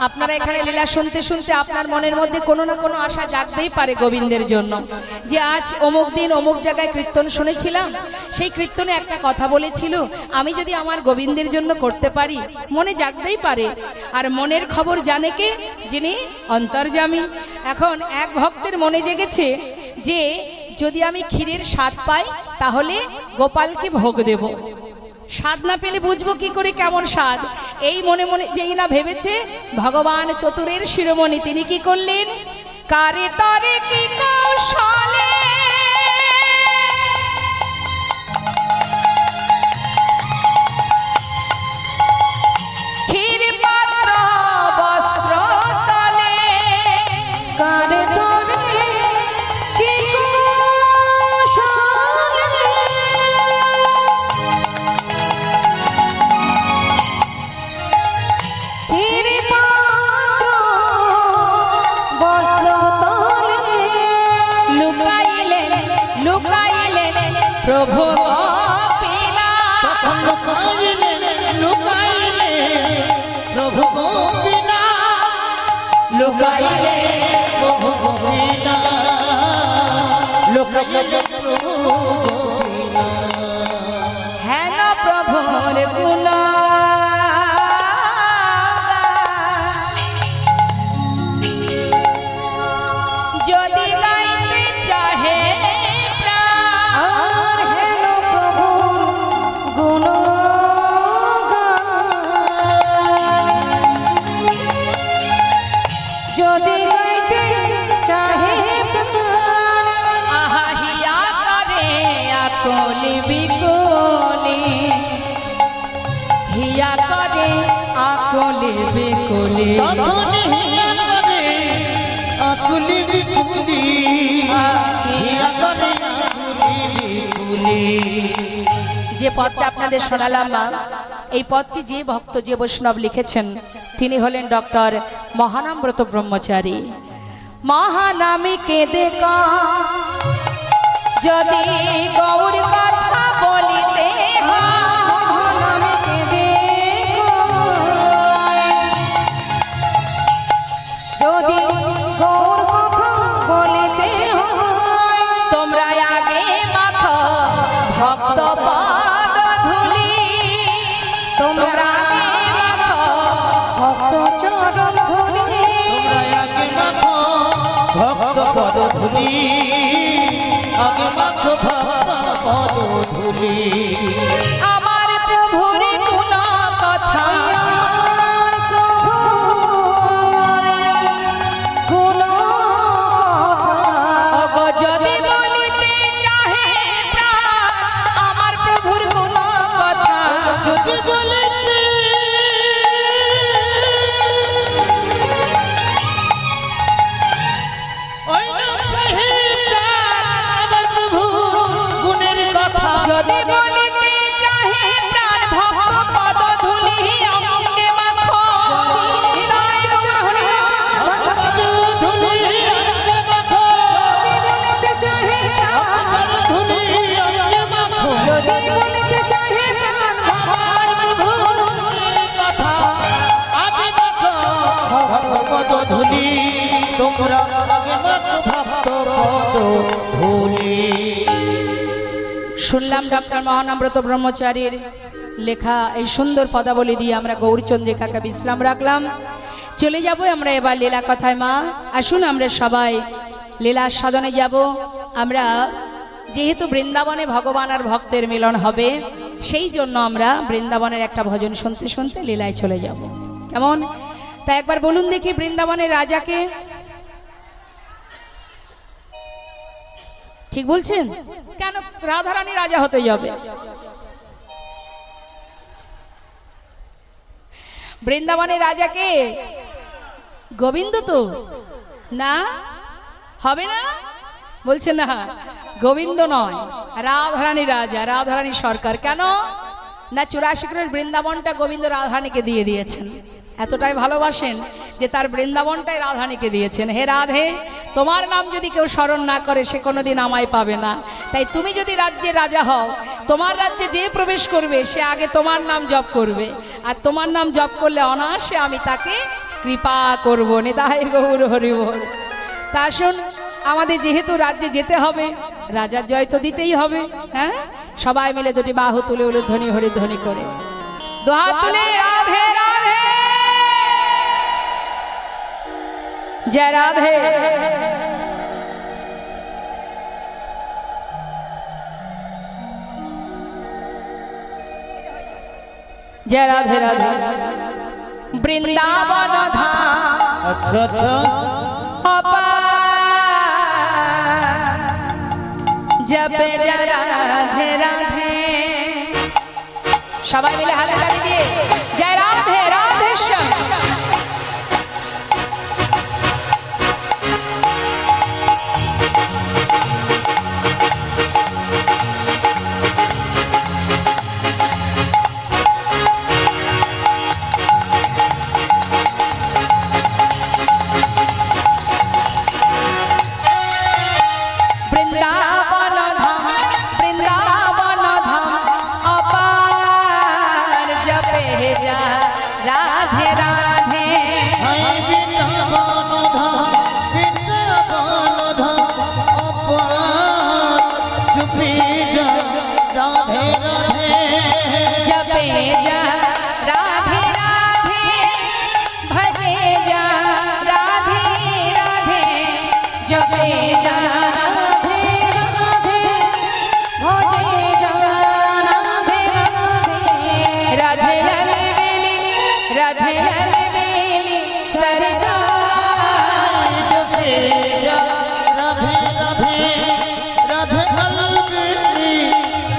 আপনারা এখানে লীলা শুনতে শুনতে আপনার মনের মধ্যে কোনো না কোনো আশা জাগতেই পারে গোবিন্দের জন্য, যে আজ অমুক দিন অমুক জায়গায় কীর্তন শুনেছিলাম, সেই কীর্তনে একটা কথা বলেছিল, আমি যদি আমার গোবিন্দের জন্য করতে পারি, মনে জাগতেই পারে। আর মনের খবর জানে কে, যিনি অন্তর্যামী। এখন এক ভক্তের মনে জেগেছে যে যদি আমি ক্ষীরের স্বাদ পাই তাহলে গোপালকে ভোগ দেব, স্বাদ না পেলে বুঝবো কি করে কেমন স্বাদ। এই মনে মনে যেই না ভেবেছে, ভগবান চতুরের শিরোমণি তিনি কি করলেন, কারে তারে কি কৌশলে ক্ষীর পাত্র বস্ত্র তলে, কারে তারে কি প্রভু প্রভু গোপিনা, লুকাইলে প্রভু গোপিনা, লুকাইলে প্রভু গোপিনা, হেন প্রভুর গুণ যদি গাইতে চাহে কোলি বিকলি, হিয়া করে আকলি বিকলি, আকুলি বিকুলি, হিয়া করে আকুলি বিকুলি। যে পথটা আপনাদের শোনালাম না, এই পদটি যে ভক্ত যে বৈষ্ণব লিখেছেন তিনি হলেন ডক্টর মহানামব্রত ব্রহ্মচারী। মহানামে কেঁদে যদি গৌর কথা বলিতে যদি গৌর কথা বলিতে তোমরা আগে মাখো ভক্ত পদ ধুলি, তোমরা আগে মাখো ভক্ত চরণ ধুলি, আগে মাখো ভক্ত পদ ধুলি, আগে মাখো ভক্ত পদ ধুলি। আমার প্রভুর গুণ কথা ওগো যদি বলিতে চাহে প্রাণ, আমার প্রভুর গুণ কথা যদি বলিতে ওই চাহিদা আমার প্রভু গুণের কথা, যদি বলিতে চাহে প্রাণ ভক্ত পদ ধুলি অঙ্গে মাখো হৃদয় চরণে পদ ধুলি আগে মাখো বলিতে চাহে পদ ধুলি আগে মাখো যদি বলিতে চাহে প্রাণ আমার প্রভু গুণের কথা, আগে মাখো ভক্ত পদ ধুলি, তোমরা আগে মাখো ভক্ত পদ ধুলি। শুনলাম ডক্টর মহানামব্রত ব্রহ্মচারীর লেখা এই সুন্দর পদাবলী দিয়ে আমরা গৌরচন্দ্রিকাকে বিশ্রাম রাখলাম। চলে যাব আমরা এবার লীলা কথায়। মা আসুন আমরা সবাই লীলা সাধনে যাব। আমরা যেহেতু বৃন্দাবনে ভগবান আর ভক্তের মিলন হবে, সেই জন্য আমরা বৃন্দাবনের একটা ভজন শুনতে শুনতে লীলায় চলে যাব। কেমন? তা একবার বলুন দেখি বৃন্দাবনের রাজাকে। ঠিক বলছেন? কেন রাধারানী রাজা হতে যাবে? বৃন্দাবনের রাজাকে গোবিন্দ তো না, হবে না? বলছে না, গোবিন্দ নয়, রাধারানী রাজা, রাধারানী সরকার। কেন না 84 একরের বৃন্দাবনটা গোবিন্দ রাধারানীকে দিয়ে দিয়েছেন। এতটাই ভালোবাসেন যে তার বৃন্দাবনটাই রাধারানীকে দিয়েছেন। হে রাধে, তোমার নাম যদি কেউ স্মরণ না করে সে কোনোদিন আমায় পাবে না। তাই তুমি যদি রাজ্যের রাজা হও, তোমার রাজ্যে যে প্রবেশ করবে সে আগে তোমার নাম জপ করবে, আর তোমার নাম জপ করলে অনায়াসে আমি তাকে কৃপা করব। নিতাই গৌর হরি বল। তা আসুন, আমাদের যেহেতু রাজ্যে যেতে হবে, রাজার জয় তো দিতেই হবে। হ্যাঁ, সবাই মিলে দুটি বাহু তুলে উলুধ্বনি হরিধ্বনি করে দুহাত তুলে রাধে রাধে জয় রাধে। জয় রাধে রাধে। বৃন্দাবন ধাম আচ্ছা আচ্ছা জপে রাধে রাধে। সবাই মিলে হাতে তালি দিয়ে জয় রাধে রাধে শ্যাম। বৃন্দাবন ধাম বৃন্দাবন ধাম অপার জপে যা রাধে রাধে। হাই বৃন্দাবন ধাম বৃন্দাবন ধাম অপার জপে যা রাধে রাধে। জপে যা রাধে রাধে ভজে যা রাধে রাধে জপে যা রাধে লাল বেলি রাধে লাল বেলি সরদার জপে যা রাধে রাধে রাধে কলবেলি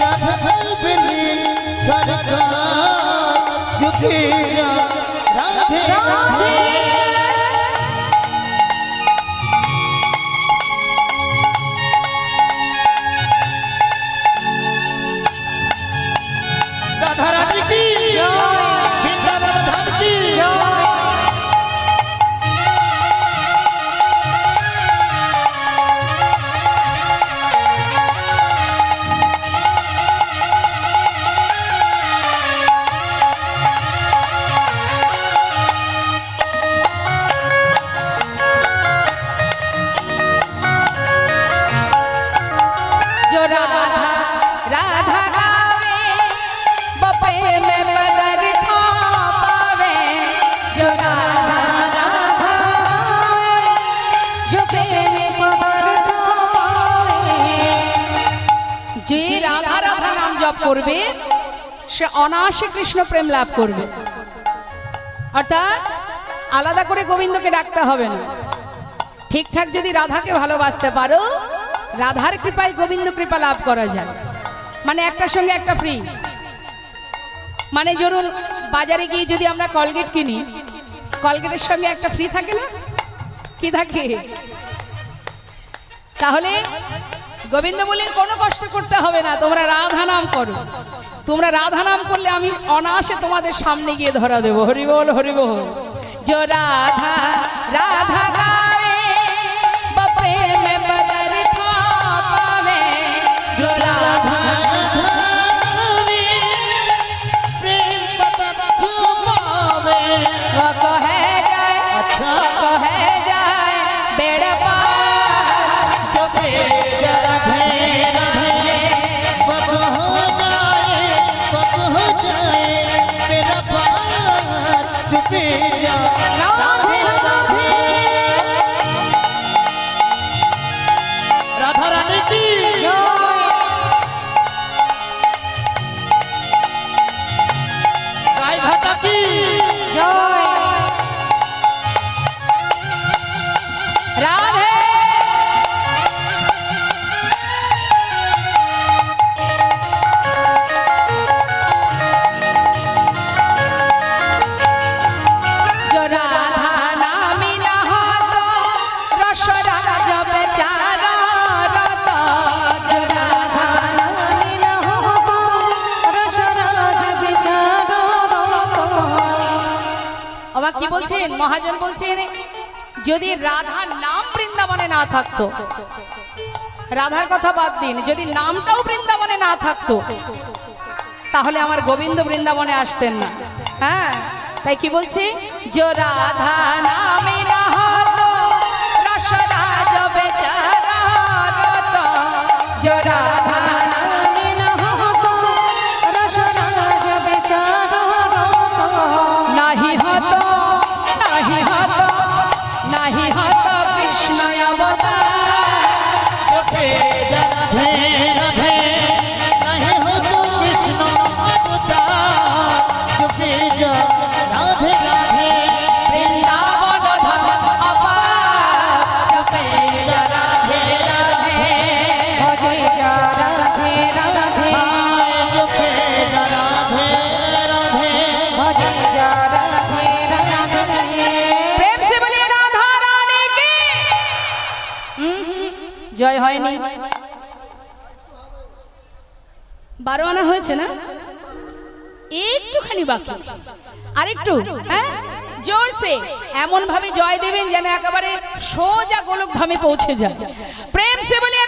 রাধে কলবেলি সরকার জপে যা রাধে রাধে। রাধা রানী কি জয়। যে রাধা রাধা নাম জপ করবে সে অনায়াসে কৃষ্ণ প্রেম লাভ করবে। অর্থাৎ আলাদা করে গোবিন্দকে ডাকতে হবে না, ঠিকঠাক যদি রাধাকে ভালোবাসতে পারো রাধার কৃপায় গোবিন্দ কৃপা লাভ করা যায়। মানে একটার সঙ্গে একটা ফ্রি। মানে ধরুন বাজারে গিয়ে যদি আমরা কলগেট কিনি, কলগেটের সঙ্গে একটা ফ্রি থাকে না, কি থাকে? তাহলে গোবিন্দ বলেন কোনো কষ্ট করতে হবে না, তোমরা রাধা নাম করো। তোমরা রাধা নাম করলে আমি অনায়াসে তোমাদের সামনে গিয়ে ধরা দেবো। হরি বল হরি বল। जो राधा राधा गावे बपे में बदर था पावे, जो राधा प्रेम बता पावे वो कहे जाए बेड़ा पार, जो राधे राधे वो हो जाए मेरा पार चुके जा। राधे राधे। राधा रानी की गाय घाटा की राधे जो राधा नामी न हो तो रस राज बेचारा रता, जो राधा नामी न हो रस राज बेचारा रता। অবাক কি বলছেন মহাজন? বলছেন যদি রাধার নাম বৃন্দাবনে না থাকতো, রাধার কথা বাদ দিন, যদি নামটাও বৃন্দাবনে না থাকতো তাহলে আমার গোবিন্দ বৃন্দাবনে আসতেন না। হ্যাঁ, তাই কি বলছি? जो राधा नामी न हो तो रस राज बेचारा रता, जो राधा नामी न हो रस राज बेचारा रता। नहीं हो तो कृष्ण अवतार, राधे राधे नहीं हो तो कृष्ण अवतार चुके जा। राधे राधे वृंदावन धाम अपार, जपे जा राधे राधे। भजे जा राधे राधे चुके जा। राधे राधे भजे जा राधे राधे। प्रेम से बोलिए राधा रानी की জয়। হয়নি 12 আনা হয়েছে না, একটুখানি বাকি, আরেকটু। হ্যাঁ, জোরসে এমন ভাবে জয় দেবেন যেন একেবারে সোজা গোলক ধামে পৌঁছে যায়। প্রেম সে বলিয়ে